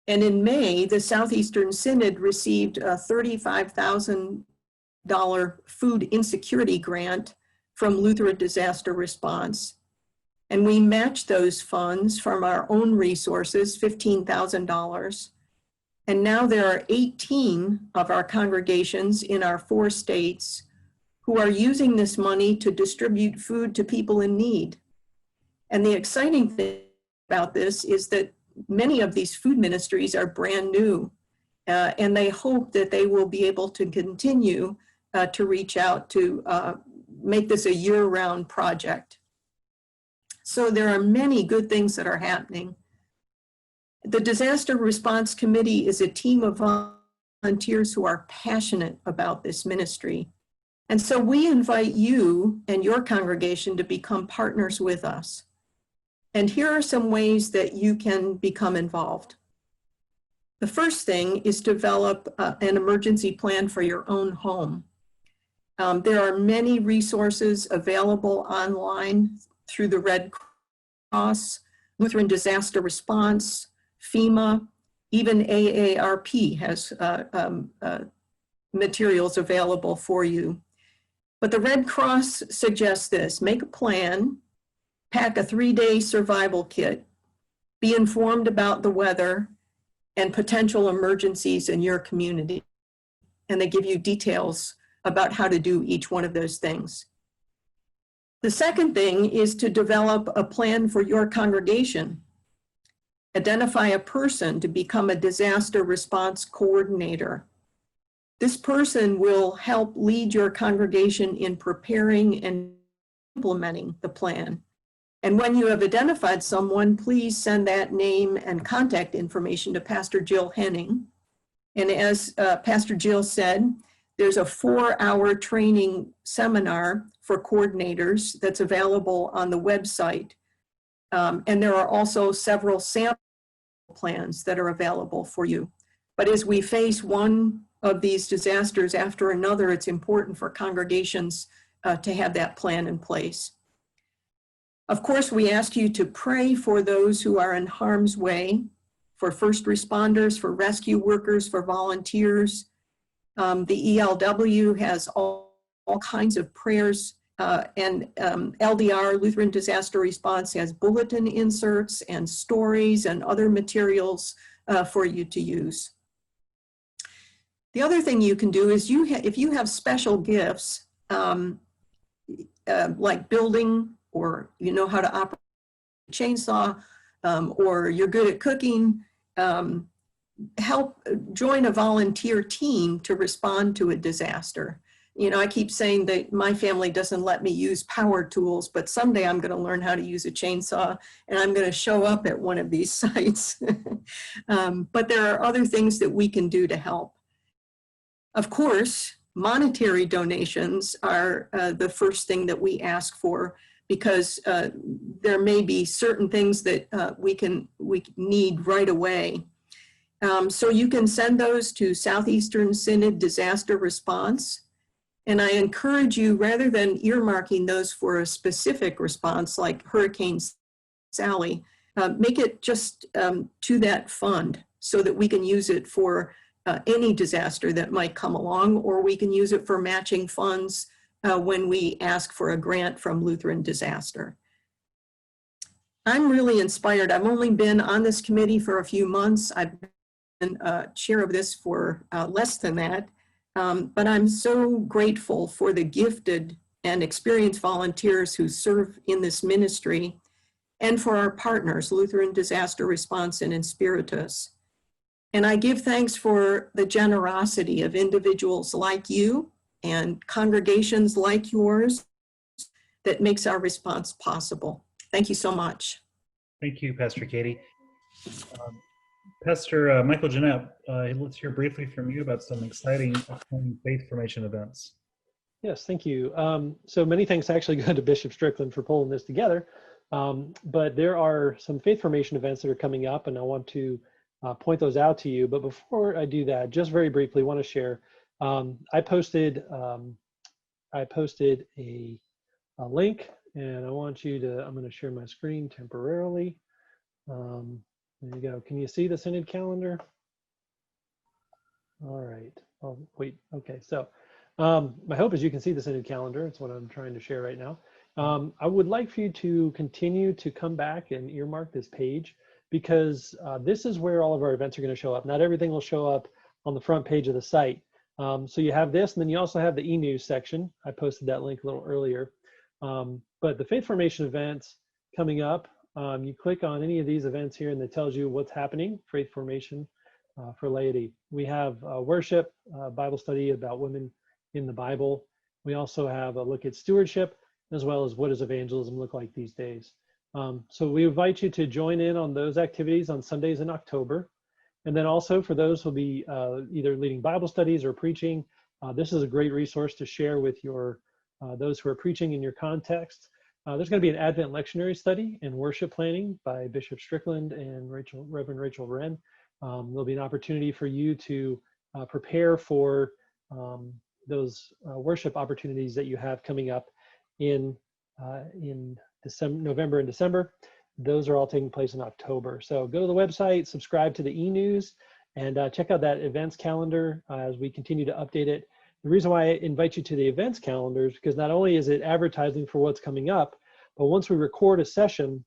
And in May, the Southeastern Synod received a $35,000 food insecurity grant from Lutheran Disaster Response. And we matched those funds from our own resources, $15,000. And now there are 18 of our congregations in our 4 states who are using this money to distribute food to people in need. And the exciting thing about this is that many of these food ministries are brand new, and they hope that they will be able to continue to reach out to make this a year-round project. So there are many good things that are happening. The Disaster Response Committee is a team of volunteers who are passionate about this ministry. And so we invite you and your congregation to become partners with us. And here are some ways that you can become involved. The first thing is develop an emergency plan for your own home. There are many resources available online through the Red Cross, Lutheran Disaster Response, FEMA, even AARP has materials available for you. But the Red Cross suggests this: make a plan, pack a 3-day survival kit, be informed about the weather and potential emergencies in your community. And they give you details about how to do each one of those things. The second thing is to develop a plan for your congregation. Identify a person to become a disaster response coordinator. This person will help lead your congregation in preparing and implementing the plan. And when you have identified someone, please send that name and contact information to Pastor Jill Henning. And as Pastor Jill said, there's a 4-hour training seminar for coordinators that's available on the website. And there are also several sample plans that are available for you. But as we face one of these disasters after another, it's important for congregations to have that plan in place. Of course, we ask you to pray for those who are in harm's way, for first responders, for rescue workers, for volunteers. The ELW has all all kinds of prayers, and LDR, Lutheran Disaster Response, has bulletin inserts and stories and other materials for you to use. The other thing you can do is if you have special gifts, like building, or you know how to operate a chainsaw, or you're good at cooking, join a volunteer team to respond to a disaster. You know, I keep saying that my family doesn't let me use power tools, but someday I'm going to learn how to use a chainsaw, and I'm going to show up at one of these sites. But there are other things that we can do to help. Of course, monetary donations are the first thing that we ask for, because there may be certain things that we need right away. So you can send those to Southeastern Synod Disaster Response. And I encourage you, rather than earmarking those for a specific response like Hurricane Sally, make it just to that fund so that we can use it for any disaster that might come along, or we can use it for matching funds when we ask for a grant from Lutheran Disaster. I'm really inspired. I've only been on this committee for a few months. I've been chair of this for less than that. But I'm so grateful for the gifted and experienced volunteers who serve in this ministry, and for our partners, Lutheran Disaster Response and Inspiritus. And I give thanks for the generosity of individuals like you and congregations like yours that makes our response possible. Thank you so much. Thank you, Pastor Katie. Pastor Michael Jeanette, let's hear briefly from you about some exciting upcoming faith formation events. Yes, thank you. So many thanks actually go to Bishop Strickland for pulling this together. But there are some faith formation events that are coming up, and I want to point those out to you. But before I do that, just very briefly want to share, I posted a link, and I want you to, I'm going to share my screen temporarily. There you go. Can you see the Synod calendar? All right. Oh, wait. Okay. So my hope is you can see the Synod calendar. It's what I'm trying to share right now. I would like for you to continue to come back and earmark this page, because this is where all of our events are going to show up. Not everything will show up on the front page of the site. So you have this, and then you also have the e-news section. I posted that link a little earlier. But the faith formation events coming up, you click on any of these events here, and it tells you what's happening, faith formation for laity. We have worship, Bible study about women in the Bible. We also have a look at stewardship, as well as what does evangelism look like these days. So we invite you to join in on those activities on Sundays in October. And then also for those who'll be either leading Bible studies or preaching, this is a great resource to share with your those who are preaching in your context. There's going to be an Advent lectionary study and worship planning by Bishop Strickland and Reverend Rachel Wren. There'll be an opportunity for you to prepare for those worship opportunities that you have coming up in November and December. Those are all taking place in October. So go to the website, subscribe to the e-news, and check out that events calendar as we continue to update it. The reason why I invite you to the events calendar is because not only is it advertising for what's coming up, but once we record a session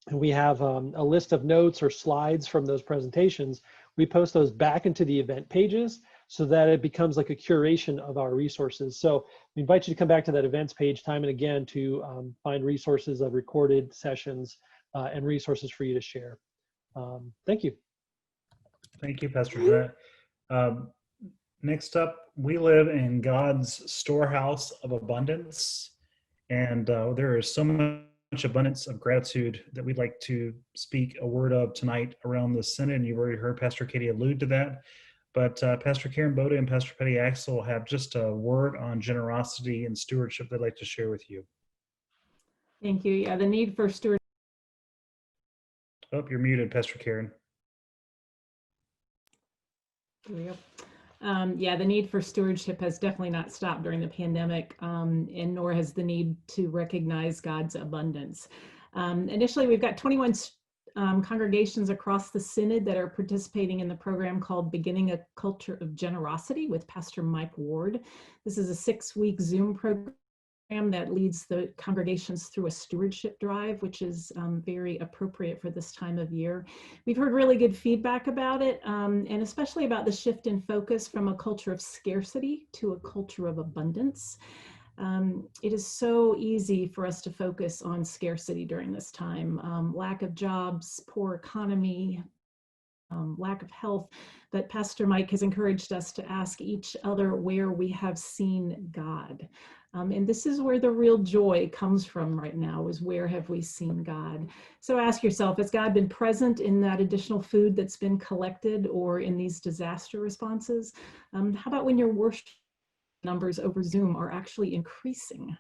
and we have a list of notes or slides from those presentations, we post those back into the event pages so that it becomes like a curation of our resources. So we invite you to come back to that events page time and again to find resources of recorded sessions and resources for you to share. Thank you. Thank you, Pastor Jeanette. Next up, we live in God's storehouse of abundance, and there is so much abundance of gratitude that we'd like to speak a word of tonight around the Synod. And you've already heard Pastor Katie allude to that, but Pastor Karen Boda and Pastor Petty Axel have just a word on generosity and stewardship they'd like to share with you. Thank you. Yeah, the need for stewardship. Oh, you're muted, Pastor Karen. There we go. Yeah, the need for stewardship has definitely not stopped during the pandemic, and nor has the need to recognize God's abundance. Initially, we've got 21 congregations across the Synod that are participating in the program called Beginning a Culture of Generosity with Pastor Mike Ward. This is a 6-week Zoom program that leads the congregations through a stewardship drive, which is very appropriate for this time of year. We've heard really good feedback about it, and especially about the shift in focus from a culture of scarcity to a culture of abundance. It is so easy for us to focus on scarcity during this time, lack of jobs, poor economy, lack of health, but Pastor Mike has encouraged us to ask each other where we have seen God. And this is where the real joy comes from right now, is where have we seen God? So ask yourself, has God been present in that additional food that's been collected or in these disaster responses? How about when your worship numbers over Zoom are actually increasing?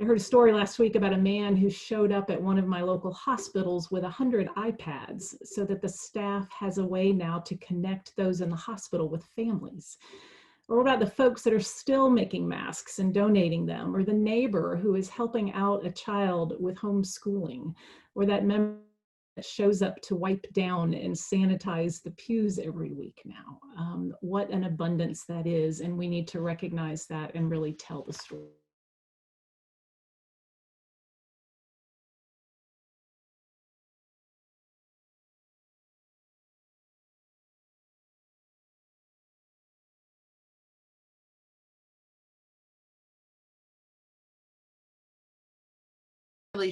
I heard a story last week about a man who showed up at one of my local hospitals with 100 iPads so that the staff has a way now to connect those in the hospital with families. Or what about the folks that are still making masks and donating them, or the neighbor who is helping out a child with homeschooling, or that member that shows up to wipe down and sanitize the pews every week now? What an abundance that is, and we need to recognize that and really tell the story.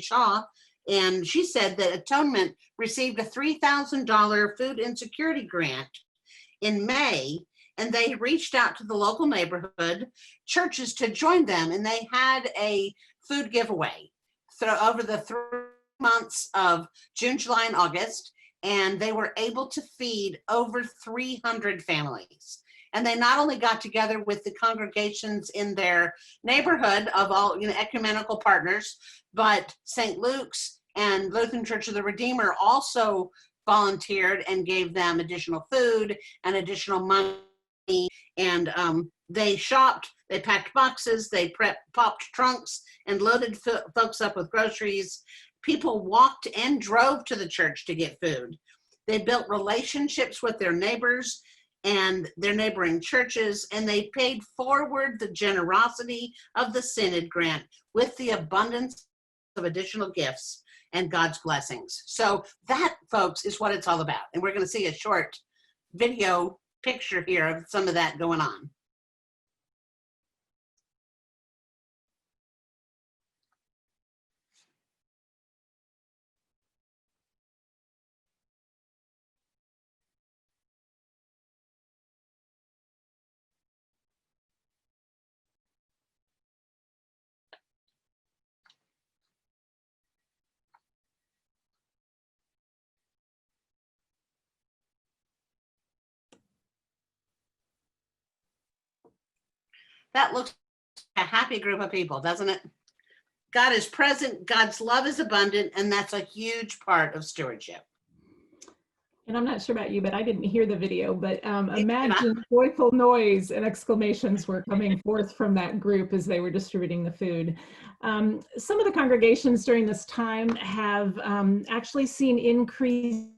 Shaw, and she said that Atonement received a $3,000 food insecurity grant in May, and they reached out to the local neighborhood churches to join them, and they had a food giveaway over the 3 months of June, July, and August, and they were able to feed over 300 families. And they not only got together with the congregations in their neighborhood of all ecumenical partners, but St. Luke's and Lutheran Church of the Redeemer also volunteered and gave them additional food and additional money. And they shopped, they packed boxes, they popped trunks and loaded folks up with groceries. People walked and drove to the church to get food. They built relationships with their neighbors and their neighboring churches, and they paid forward the generosity of the Synod grant with the abundance of additional gifts and God's blessings. So that, folks, is what it's all about. And we're going to see a short video picture here of some of that going on. That looks like a happy group of people, doesn't it? God is present, God's love is abundant, and that's a huge part of stewardship. And I'm not sure about you, but I didn't hear the video, but imagine joyful noise and exclamations were coming forth from that group as they were distributing the food. Some of the congregations during this time have actually seen increases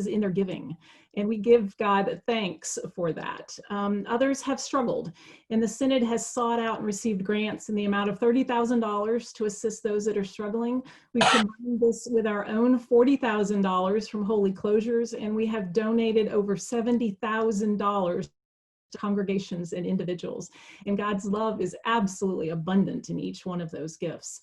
in their giving, and we give God thanks for that. Others have struggled, and the Synod has sought out and received grants in the amount of $30,000 to assist those that are struggling. We've combined this with our own $40,000 from Holy Closures, and we have donated over $70,000 to congregations and individuals. And God's love is absolutely abundant in each one of those gifts.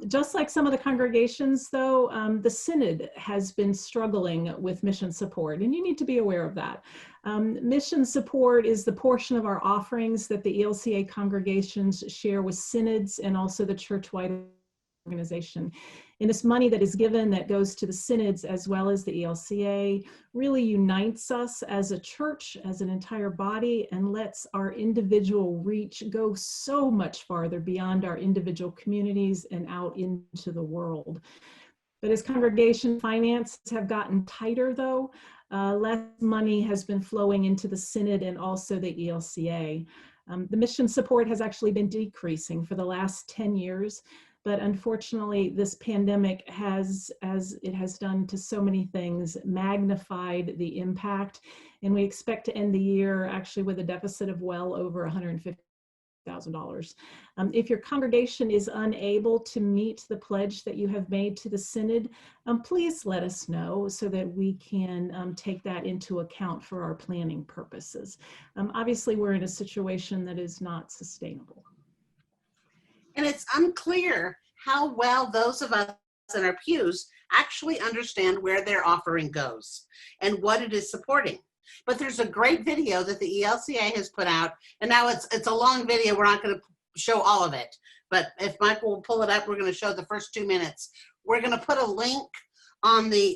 Just like some of the congregations, though, the Synod has been struggling with mission support, and you need to be aware of that. Mission support is the portion of our offerings that the ELCA congregations share with synods and also the church-wide organization. And this money that is given that goes to the synods as well as the ELCA really unites us as a church, as an entire body, and lets our individual reach go so much farther beyond our individual communities and out into the world. But as congregation finances have gotten tighter, though, less money has been flowing into the Synod and also the ELCA. The mission support has actually been decreasing for the last 10 years. But unfortunately, this pandemic has, as it has done to so many things, magnified the impact. And we expect to end the year actually with a deficit of well over $150,000. If your congregation is unable to meet the pledge that you have made to the Synod, please let us know so that we can take that into account for our planning purposes. Obviously, we're in a situation that is not sustainable. And it's unclear how well those of us in our pews actually understand where their offering goes and what it is supporting. But there's a great video that the ELCA has put out, and now it's a long video. We're not going to show all of it, but if Michael will pull it up, we're going to show the first 2 minutes. We're going to put a link on the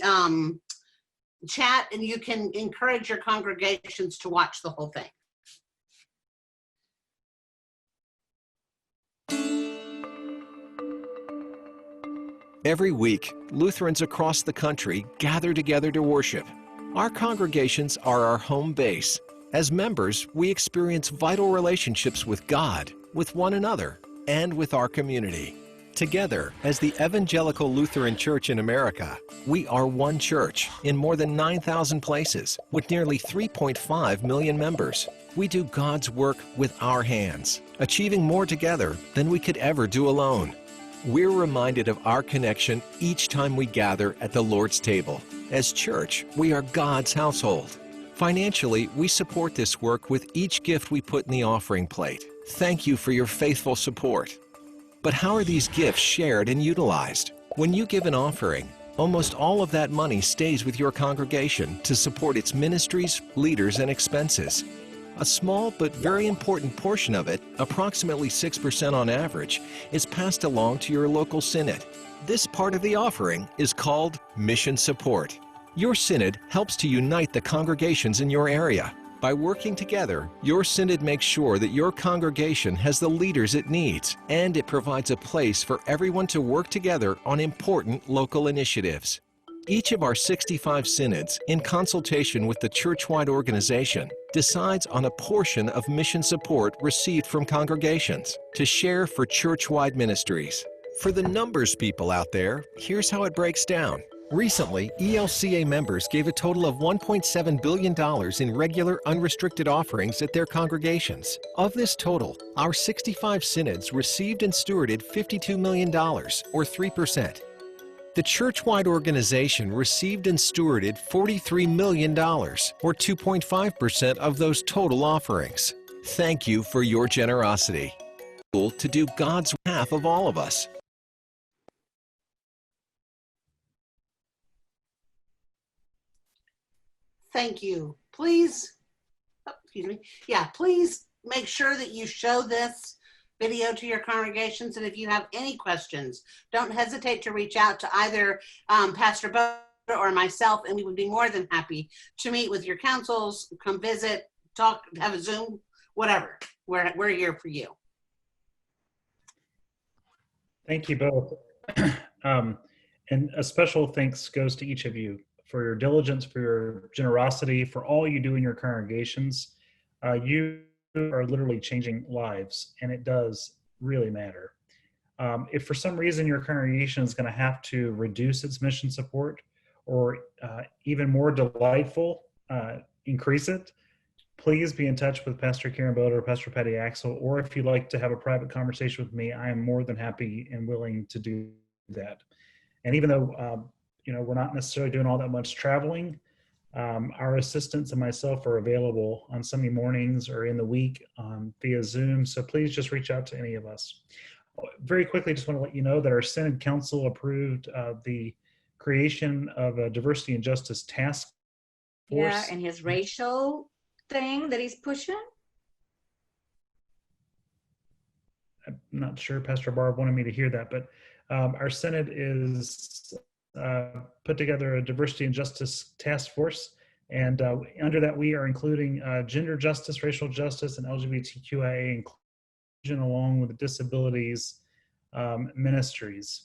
chat, and you can encourage your congregations to watch the whole thing. Every week, Lutherans across the country gather together to worship. Our congregations are our home base. As members, we experience vital relationships with God, with one another, and with our community. Together, as the Evangelical Lutheran Church in America, we are one church in more than 9,000 places with nearly 3.5 million members. We do God's work with our hands, achieving more together than we could ever do alone. We're reminded of our connection each time we gather at the Lord's table. As church, we are God's household. Financially, we support this work with each gift we put in the offering plate. Thank you for your faithful support. But how are these gifts shared and utilized? When you give an offering, almost all of that money stays with your congregation to support its ministries, leaders, and expenses. A small but very important portion of it, approximately 6% on average, is passed along to your local synod. This part of the offering is called mission support. Your synod helps to unite the congregations in your area. By working together, your synod makes sure that your congregation has the leaders it needs, and it provides a place for everyone to work together on important local initiatives. Each of our 65 synods, in consultation with the church-wide organization, decides on a portion of mission support received from congregations to share for church-wide ministries. For the numbers people out there, here's how it breaks down. Recently, ELCA members gave a total of $1.7 billion in regular unrestricted offerings at their congregations. Of this total, our 65 synods received and stewarded $52 million, or 3%. The church-wide organization received and stewarded $43 million, or 2.5% of those total offerings. Thank you for your generosity. To do God's half of all of us. Thank you. Please, excuse me. Yeah, please make sure that you show this video to your congregations. And if you have any questions, don't hesitate to reach out to either Pastor Bo or myself, and we would be more than happy to meet with your councils, come visit, talk, have a Zoom, whatever. We're here for you. Thank you both. And a special thanks goes to each of you for your diligence, for your generosity, for all you do in your congregations. You are literally changing lives, and it does really matter. If for some reason your congregation is going to have to reduce its mission support, or even more delightful, increase it, please be in touch with Pastor Karen Boda or Pastor Patty Axel, or if you'd like to have a private conversation with me, I am more than happy and willing to do that. And even though we're not necessarily doing all that much traveling, our assistants and myself are available on Sunday mornings or in the week via Zoom. So please just reach out to any of us. Very quickly, just want to let you know that our Synod Council approved the creation of a diversity and justice task force. Yeah, and his racial thing that he's pushing. I'm not sure Pastor Barb wanted me to hear that, but our Synod is put together a diversity and justice task force, and under that we are including gender justice, racial justice, and LGBTQIA inclusion, along with the disabilities ministries.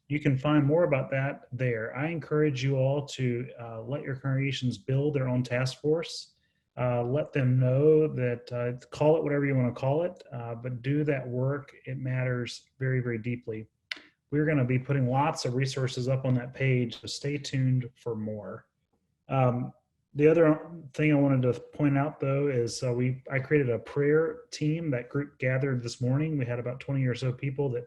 You can find more about that there. I encourage you all to let your congregations build their own task force. Let them know that, call it whatever you want to call it, but do that work. It matters very, very deeply. we're going to be putting lots of resources up on that page, so stay tuned for more. The other thing I wanted to point out, though, is I created a prayer team. That group gathered this morning. We had about 20 or so people that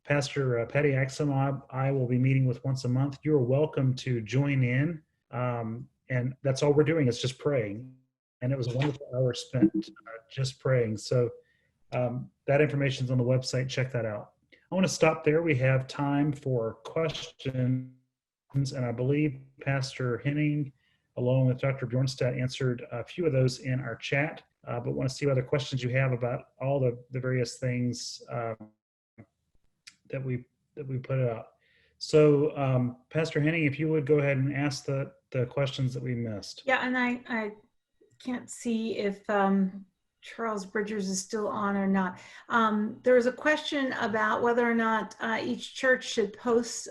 Pastor Patty Axum and I will be meeting with once a month. You're welcome to join in, and that's all we're doing is just praying. And it was a wonderful hour spent just praying. So that information is on the website. Check that out. I want to stop there. We have time for questions, and I believe Pastor Henning, along with Dr. Bjornstad, answered a few of those in our chat, but want to see what other questions you have about all the various things that we put out. So Pastor Henning, if you would go ahead and ask the questions that we missed. Yeah, and I can't see if Charles Bridgers is still on or not. There was a question about whether or not each church should post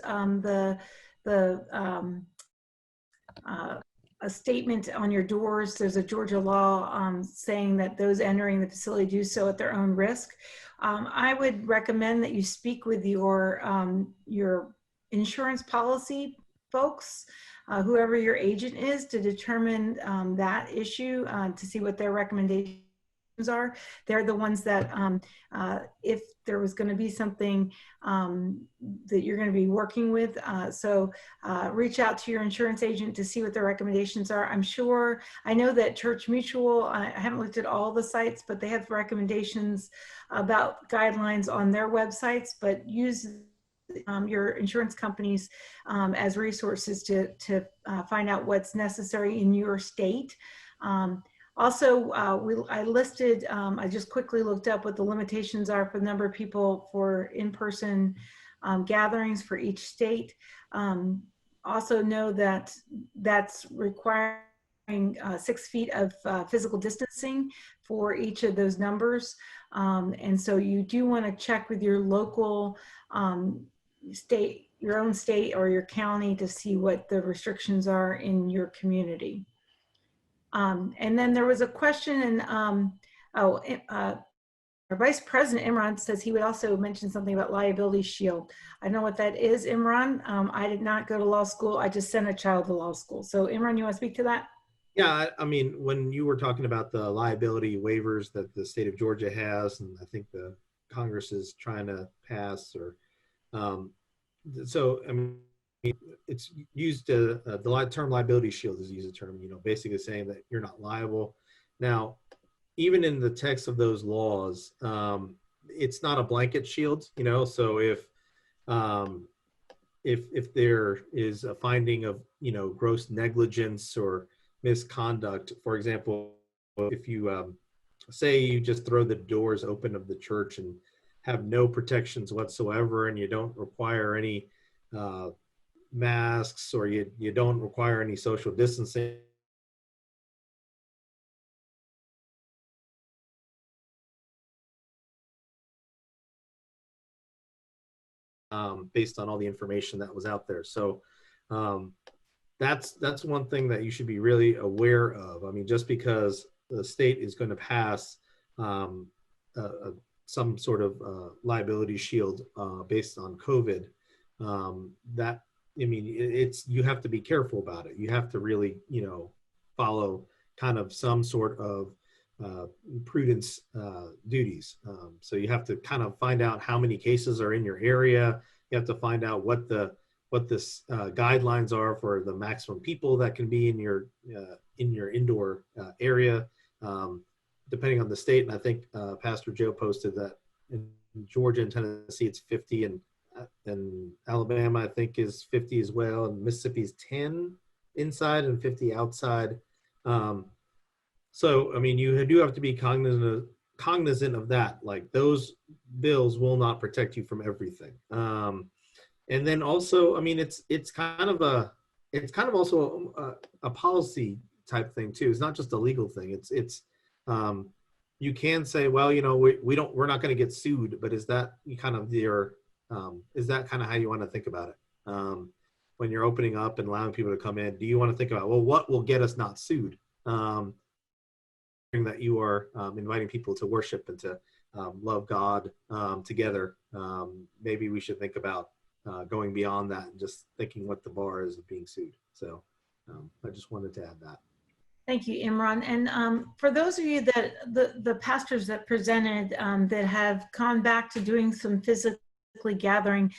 a statement on your doors. There's a Georgia law saying that those entering the facility do so at their own risk. I would recommend that you speak with your insurance policy folks, whoever your agent is, to determine that issue, to see what their recommendations are. They're the ones that, if there was going to be something that you're going to be working with, so reach out to your insurance agent to see what their recommendations are. I know that Church Mutual, I haven't looked at all the sites, but they have recommendations about guidelines on their websites, but use your insurance companies as resources to find out what's necessary in your state. Also, I listed, I just quickly looked up what the limitations are for the number of people for in-person gatherings for each state. Also know that that's requiring 6 feet of physical distancing for each of those numbers. And so you do want to check with your local state, your own state or your county, to see what the restrictions are in your community. And then there was a question, and our Vice President Imran says he would also mention something about liability shield. I don't know what that is, Imran. I did not go to law school. I just sent a child to law school. So Imran, you want to speak to that? Yeah, I mean, when you were talking about the liability waivers that the state of Georgia has, and I think the Congress is trying to pass, or so I mean, it's used the term liability shield is used a term, basically saying that you're not liable. Now, even in the text of those laws, it's not a blanket shield, so if there is a finding of, gross negligence or misconduct, for example, if you say you just throw the doors open of the church and have no protections whatsoever, and you don't require any masks, or you don't require any social distancing, based on all the information that was out there. So that's one thing that you should be really aware of. I mean, just because the state is going to pass some sort of liability shield based on COVID, you have to be careful about it. You have to really, follow kind of some sort of prudence duties. So you have to kind of find out how many cases are in your area. You have to find out what the guidelines are for the maximum people that can be in your indoor area, depending on the state. And I think Pastor Joe posted that in Georgia and Tennessee it's 50, and Alabama I think is 50 as well, and Mississippi's 10 inside and 50 outside. So I mean, you do have to be cognizant of that. Like, those bills will not protect you from everything. And then also, I mean, it's kind of also a policy type thing too. It's not just a legal thing. It's you can say, well, we're not going to get sued, but is that kind of how you want to think about it? When you're opening up and allowing people to come in, do you want to think about, well, what will get us not sued? That you are inviting people to worship and to love God together. Maybe we should think about going beyond that and just thinking what the bar is of being sued. So I just wanted to add that. Thank you, Imran. And for those of you that, the pastors that presented that have gone back to doing some physically gathering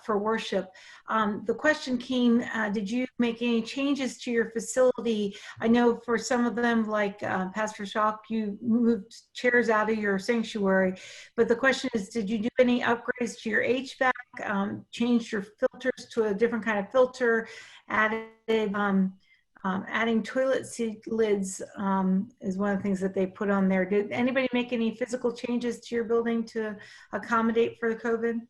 for worship, the question came, did you make any changes to your facility? I know for some of them, like Pastor Schock, you moved chairs out of your sanctuary, but the question is, did you do any upgrades to your HVAC, changed your filters to a different kind of filter, added adding toilet seat lids is one of the things that they put on there. Did anybody make any physical changes to your building to accommodate for the COVID?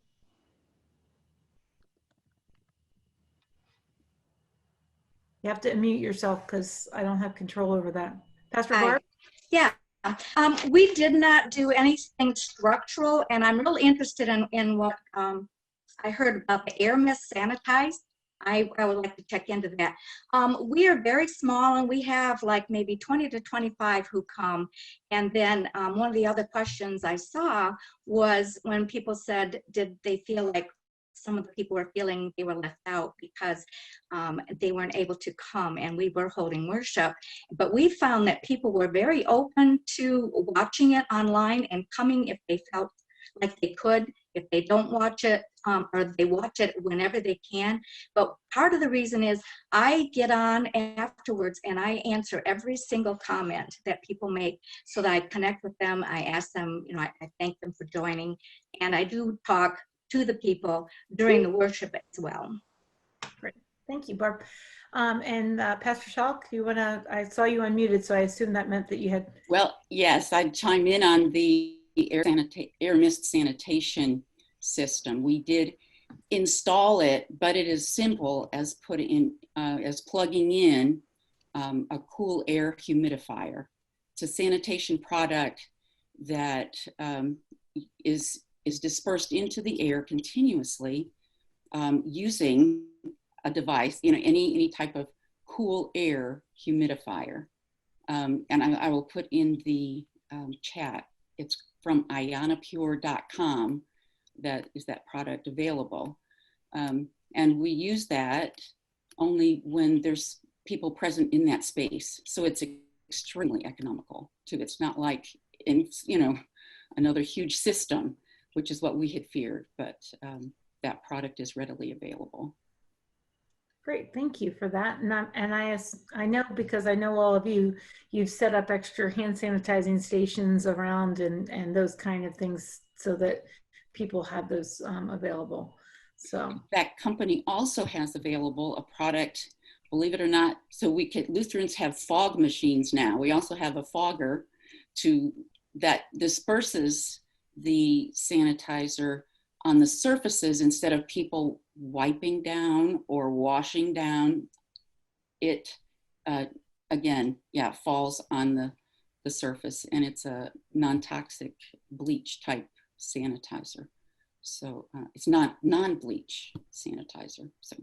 You have to unmute yourself because I don't have control over that. Pastor Barb? Yeah. We did not do anything structural, and I'm really interested in what I heard about the air mist sanitized. I would like to check into that. We are very small, and we have like maybe 20 to 25 who come. And then one of the other questions I saw was when people said, did they feel like some of the people were feeling they were left out because they weren't able to come, and we were holding worship. But we found that people were very open to watching it online and coming if they felt like they could. If they don't watch it, or they watch it whenever they can. But part of the reason is I get on afterwards and I answer every single comment that people make so that I connect with them. I ask them, I thank them for joining, and I do talk to the people during the worship as well. Great. Thank you, Barb. And Pastor Schalk, I saw you unmuted, so I assume that meant that you had. Well, yes, I'd chime in on the air mist sanitation system. We did install it, but it is simple as plugging in a cool air humidifier. It's a sanitation product that is dispersed into the air continuously using a device, any type of cool air humidifier. And I will put in the chat. It's from ionapure.com. That is that product available. And we use that only when there's people present in that space. So it's extremely economical too. It's not like another huge system, which is what we had feared, but that product is readily available. Great, thank you for that. And I know, because I know all of you, you've set up extra hand sanitizing stations around and those kind of things so that people have those available. So that company also has available a product, believe it or not, so Lutherans have fog machines now. We also have a fogger that disperses the sanitizer on the surfaces instead of people wiping down or washing down. It falls on the surface, and it's a non-toxic bleach type sanitizer. So it's not non-bleach sanitizer. So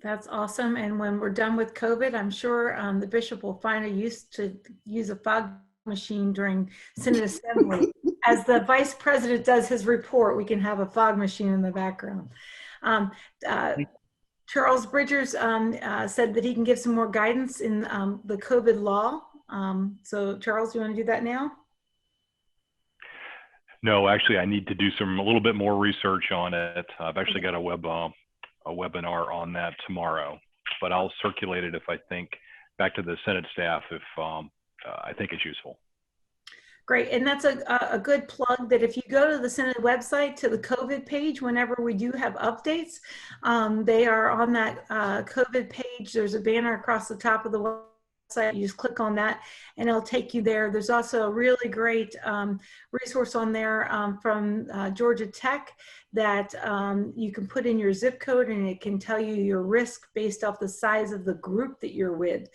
that's awesome. And when we're done with COVID, I'm sure the bishop will find a use to use a fog machine during Synod assembly. As the vice president does his report, we can have a fog machine in the background. Charles Bridgers said that he can give some more guidance in the COVID law. So Charles, you want to do that now? No, actually, I need to do a little bit more research on it. I've actually got a webinar on that tomorrow, but I'll circulate it back to the Synod staff if I think it's useful. Great, and that's a good plug that if you go to the Synod website, to the COVID page, whenever we do have updates, they are on that COVID page. There's a banner across the top of the website. You just click on that and it'll take you there. There's also a really great resource on there from Georgia Tech that you can put in your zip code, and it can tell you your risk based off the size of the group that you're with.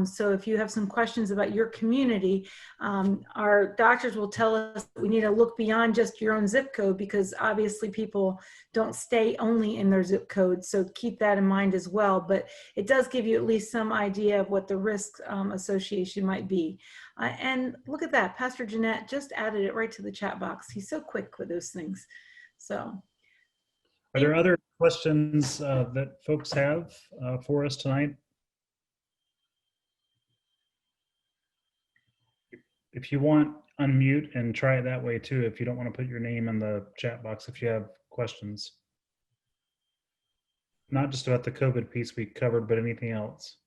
So if you have some questions about your community, our doctors will tell us that we need to look beyond just your own zip code, because obviously people don't stay only in their zip code. So keep that in mind as well. But it does give you at least some idea of what the risk association might be. And look at that, Pastor Jeanette just added it right to the chat box. He's so quick with those things. So Are there other questions that folks have for us tonight? If you want, unmute and try it that way too, if you don't want to put your name in the chat box if you have questions. Not just about the COVID piece we covered, but anything else.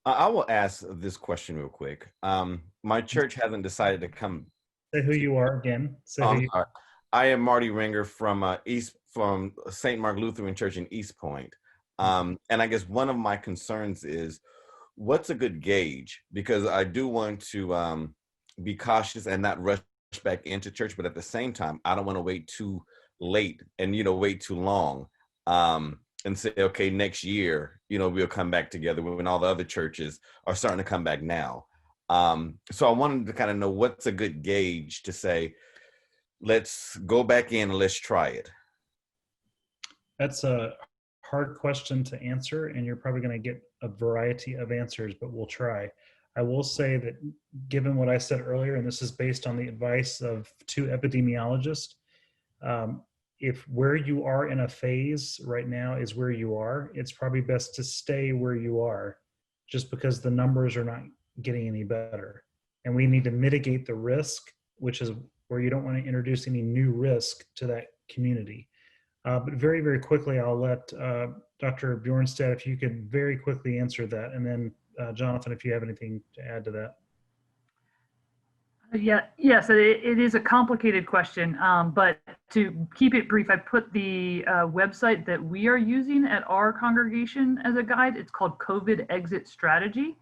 I will ask this question real quick. My church hasn't decided to come. Say who you are again. Say who you are. I am Marty Ringer from St. Mark Lutheran Church in East Point. And I guess one of my concerns is, what's a good gauge? Because I do want to be cautious and not rush back into church, but at the same time, I don't want to wait too late and, wait too long and say, okay, next year, we'll come back together when all the other churches are starting to come back now. So I wanted to kind of know what's a good gauge to say, let's go back in and let's try it. That's a hard question to answer, and you're probably going to get a variety of answers, but we'll try. I will say that given what I said earlier, and this is based on the advice of 2 epidemiologists, if where you are in a phase right now is where you are, it's probably best to stay where you are, just because the numbers are not getting any better. And we need to mitigate the risk, which is where you don't want to introduce any new risk to that community. But very, very quickly, I'll let Dr. Bjornstad, if you could very quickly answer that. And then Jonathan, if you have anything to add to that. Yes, it is a complicated question, but to keep it brief, I put the website that we are using at our congregation as a guide. It's called COVID Exit Strategy.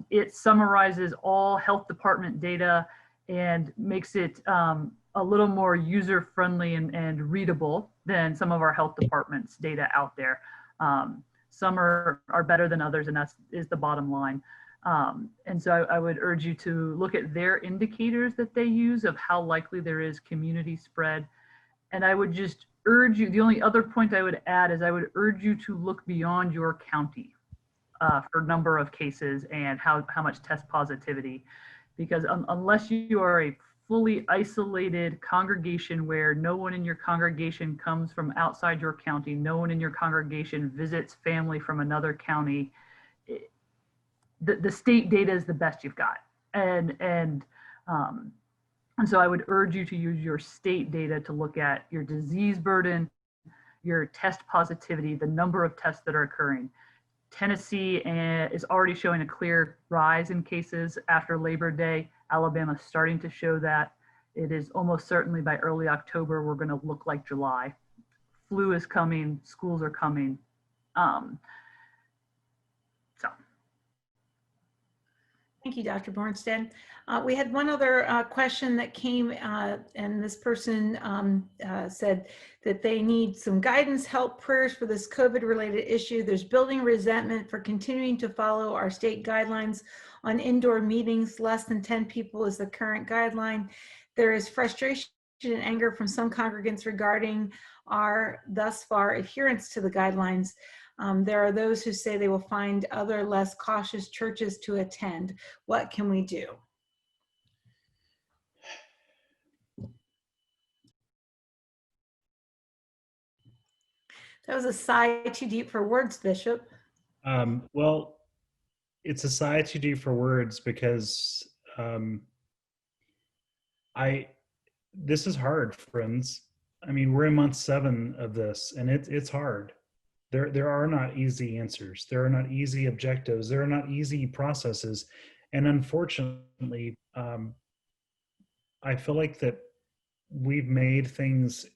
It summarizes all health department data and makes it a little more user-friendly and readable than some of our health department's data out there. Some are better than others, and that is the bottom line. And so I would urge you to look at their indicators that they use of how likely there is community spread. And I would just urge you, the only other point I would add is I would urge you to look beyond your county for number of cases and how much test positivity, because unless you are a fully isolated congregation where no one in your congregation comes from outside your county, no one in your congregation visits family from another county, the state data is the best you've got. And so I would urge you to use your state data to look at your disease burden, your test positivity, the number of tests that are occurring. Tennessee is already showing a clear rise in cases after Labor Day. Alabama is starting to show that. It is almost certainly by early October, we're going to look like July. Flu is coming, schools are coming. Thank you, Dr. Bornstead. We had one other question that came, and this person said that they need some guidance, help, prayers for this COVID-related issue. There's building resentment for continuing to follow our state guidelines on indoor meetings. Less than 10 people is the current guideline. There is frustration and anger from some congregants regarding our thus far adherence to the guidelines. There are those who say they will find other less cautious churches to attend. What can we do? That was a sigh too deep for words, Bishop. Well, it's a sigh too deep for words because this is hard, friends. I mean, we're in month 7 of this, and it's hard. There are not easy answers. There are not easy objectives. There are not easy processes. And unfortunately, I feel like that we've made things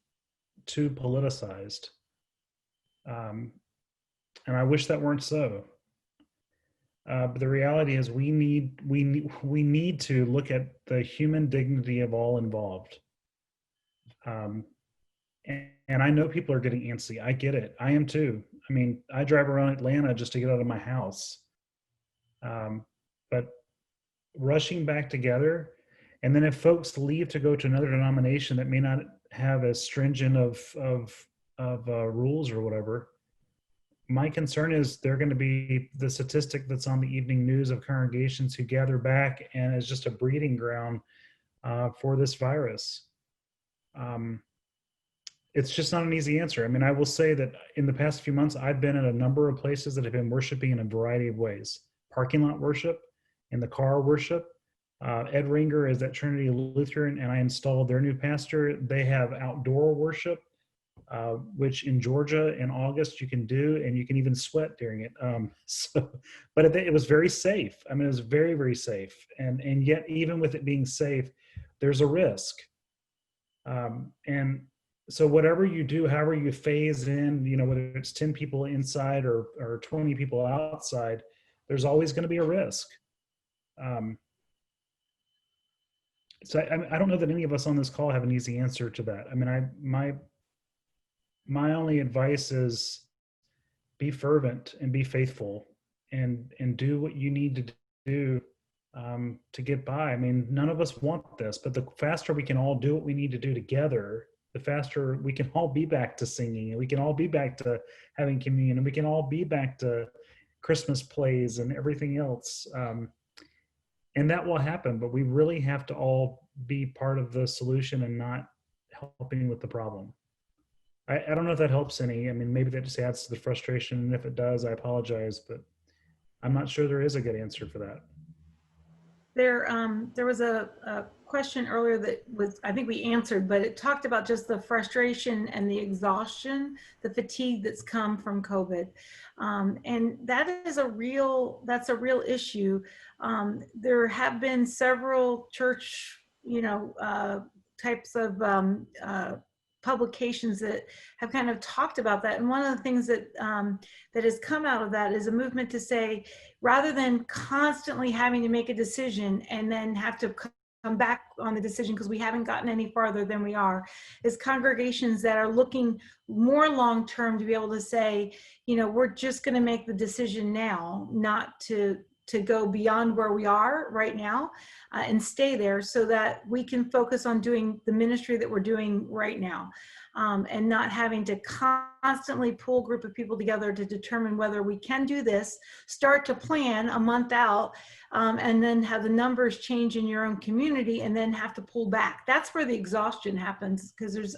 too politicized. And I wish that weren't so. But the reality is we need to look at the human dignity of all involved. And I know people are getting antsy. I get it. I am too. I mean, I drive around Atlanta just to get out of my house. But rushing back together, and then if folks leave to go to another denomination that may not have as stringent of rules or whatever, my concern is they're going to be the statistic that's on the evening news of congregations who gather back and is just a breeding ground for this virus. it's just not an easy answer. I mean, I will say that in the past few months, I've been at a number of places that have been worshiping in a variety of ways. Parking lot worship, in the car worship. Ed Ringer is at Trinity Lutheran, and I installed their new pastor. They have outdoor worship, which in Georgia in August you can do, and you can even sweat during it. But it was very safe. I mean, it was very, very safe. And yet, even with it being safe, there's a risk. And so whatever you do, however you phase in, you know, whether it's 10 people inside or 20 people outside, there's always going to be a risk. So I don't know that any of us on this call have an easy answer to that. I mean, my only advice is be fervent and be faithful and do what you need to do to get by. I mean, none of us want this, but the faster we can all do what we need to do together, the faster we can all be back to singing, and we can all be back to having communion, and we can all be back to Christmas plays and everything else. And that will happen, but we really have to all be part of the solution and not helping with the problem. I don't know if that helps any. I mean, maybe that just adds to the frustration, and if it does, I apologize, but I'm not sure there is a good answer for that. There was a question earlier that was, I think we answered, but it talked about just the frustration and the exhaustion, the fatigue that's come from COVID. And that's a real issue. There have been several church, types of publications that have kind of talked about that. And one of the things that that has come out of that is a movement to say, rather than constantly having to make a decision and then have to come back on the decision because we haven't gotten any farther than we are, is congregations that are looking more long-term to be able to say, we're just going to make the decision now, not to go beyond where we are right now and stay there so that we can focus on doing the ministry that we're doing right now, and not having to constantly pull a group of people together to determine whether we can do this, start to plan a month out, and then have the numbers change in your own community and then have to pull back. That's where the exhaustion happens, because there's,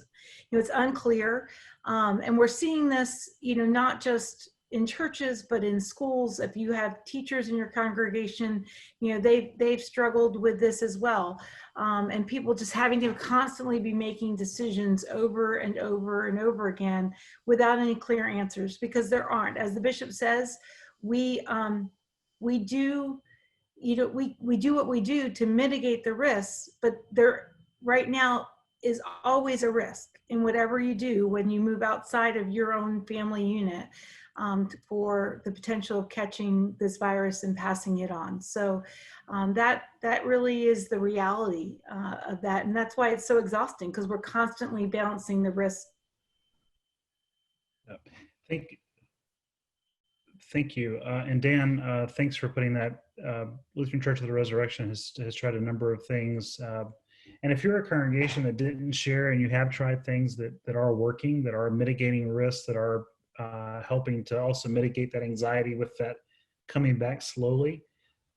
it's unclear. And we're seeing this, not just in churches, but in schools. If you have teachers in your congregation, they've struggled with this as well. And people just having to constantly be making decisions over and over and over again without any clear answers, because there aren't. As the bishop says, we do what we do to mitigate the risks, but there right now is always a risk in whatever you do when you move outside of your own family unit, for the potential of catching this virus and passing it on. So that really is the reality of that. And that's why it's so exhausting, because we're constantly balancing the risk. Thank you. And Dan, thanks for putting that. Lutheran Church of the Resurrection has tried a number of things. And if you're a congregation that didn't share and you have tried things that are working, that are mitigating risks, that are helping to also mitigate that anxiety with that coming back slowly,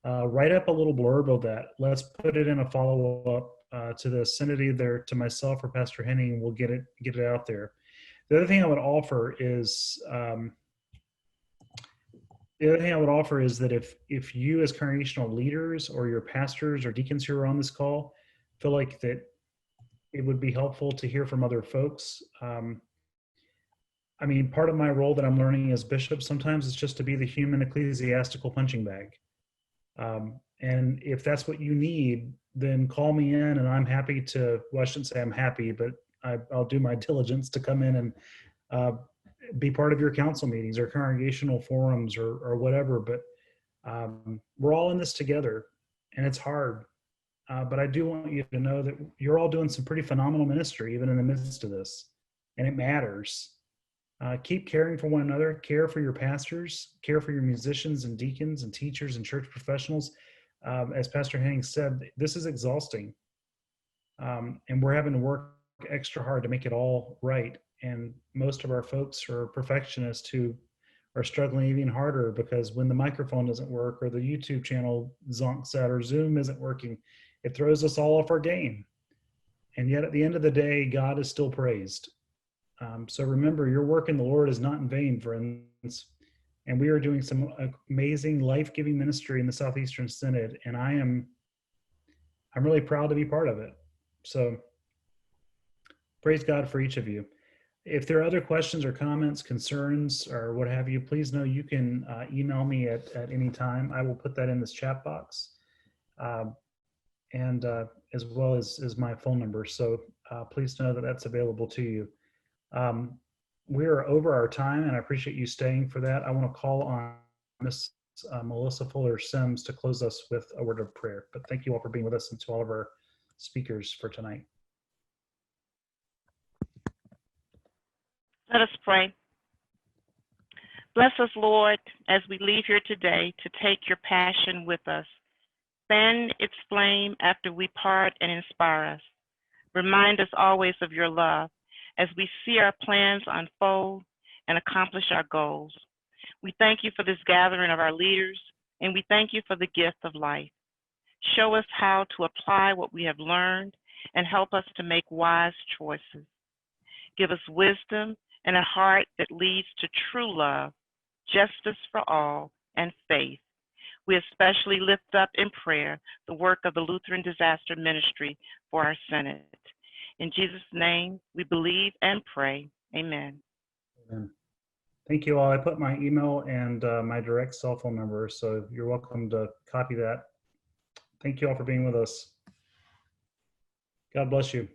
write up a little blurb of that. Let's put it in a follow-up to the Synod, either to myself or Pastor Henning. We'll get it out there. The other thing I would offer is that if you as congregational leaders or your pastors or deacons who are on this call feel like that it would be helpful to hear from other folks. I mean, part of my role that I'm learning as bishop sometimes is just to be the human ecclesiastical punching bag. And if that's what you need, then call me in and I'm happy to, well, I shouldn't say I'm happy, but I'll do my diligence to come in and be part of your council meetings or congregational forums or whatever. But we're all in this together, and it's hard. But I do want you to know that you're all doing some pretty phenomenal ministry, even in the midst of this, and it matters. Keep caring for one another, care for your pastors, care for your musicians and deacons and teachers and church professionals. As Pastor Henning said, this is exhausting. And we're having to work extra hard to make it all right. And most of our folks are perfectionists who are struggling even harder because when the microphone doesn't work or the YouTube channel zonks out or Zoom isn't working, it throws us all off our game. And yet at the end of the day, God is still praised. So remember, your work in the Lord is not in vain, friends. And we are doing some amazing life-giving ministry in the Southeastern Synod, and I'm really proud to be part of it. So praise God for each of you. If there are other questions or comments, concerns, or what have you, please know you can email me at any time. I will put that in this chat box, and as well as my phone number. So please know that that's available to you. We are over our time, and I appreciate you staying for that. I want to call on Miss Melissa Fuller Sims to close us with a word of prayer. But thank you all for being with us, and to all of our speakers for tonight. Let us pray. Bless us, Lord, as we leave here today to take your passion with us. Fan its flame after we part and inspire us. Remind us always of your love as we see our plans unfold and accomplish our goals. We thank you for this gathering of our leaders, and we thank you for the gift of life. Show us how to apply what we have learned and help us to make wise choices. Give us wisdom and a heart that leads to true love, justice for all, and faith. We especially lift up in prayer the work of the Lutheran Disaster Ministry for our Synod. In Jesus' name, we believe and pray. Amen. Amen. Thank you all. I put my email and my direct cell phone number, so you're welcome to copy that. Thank you all for being with us. God bless you.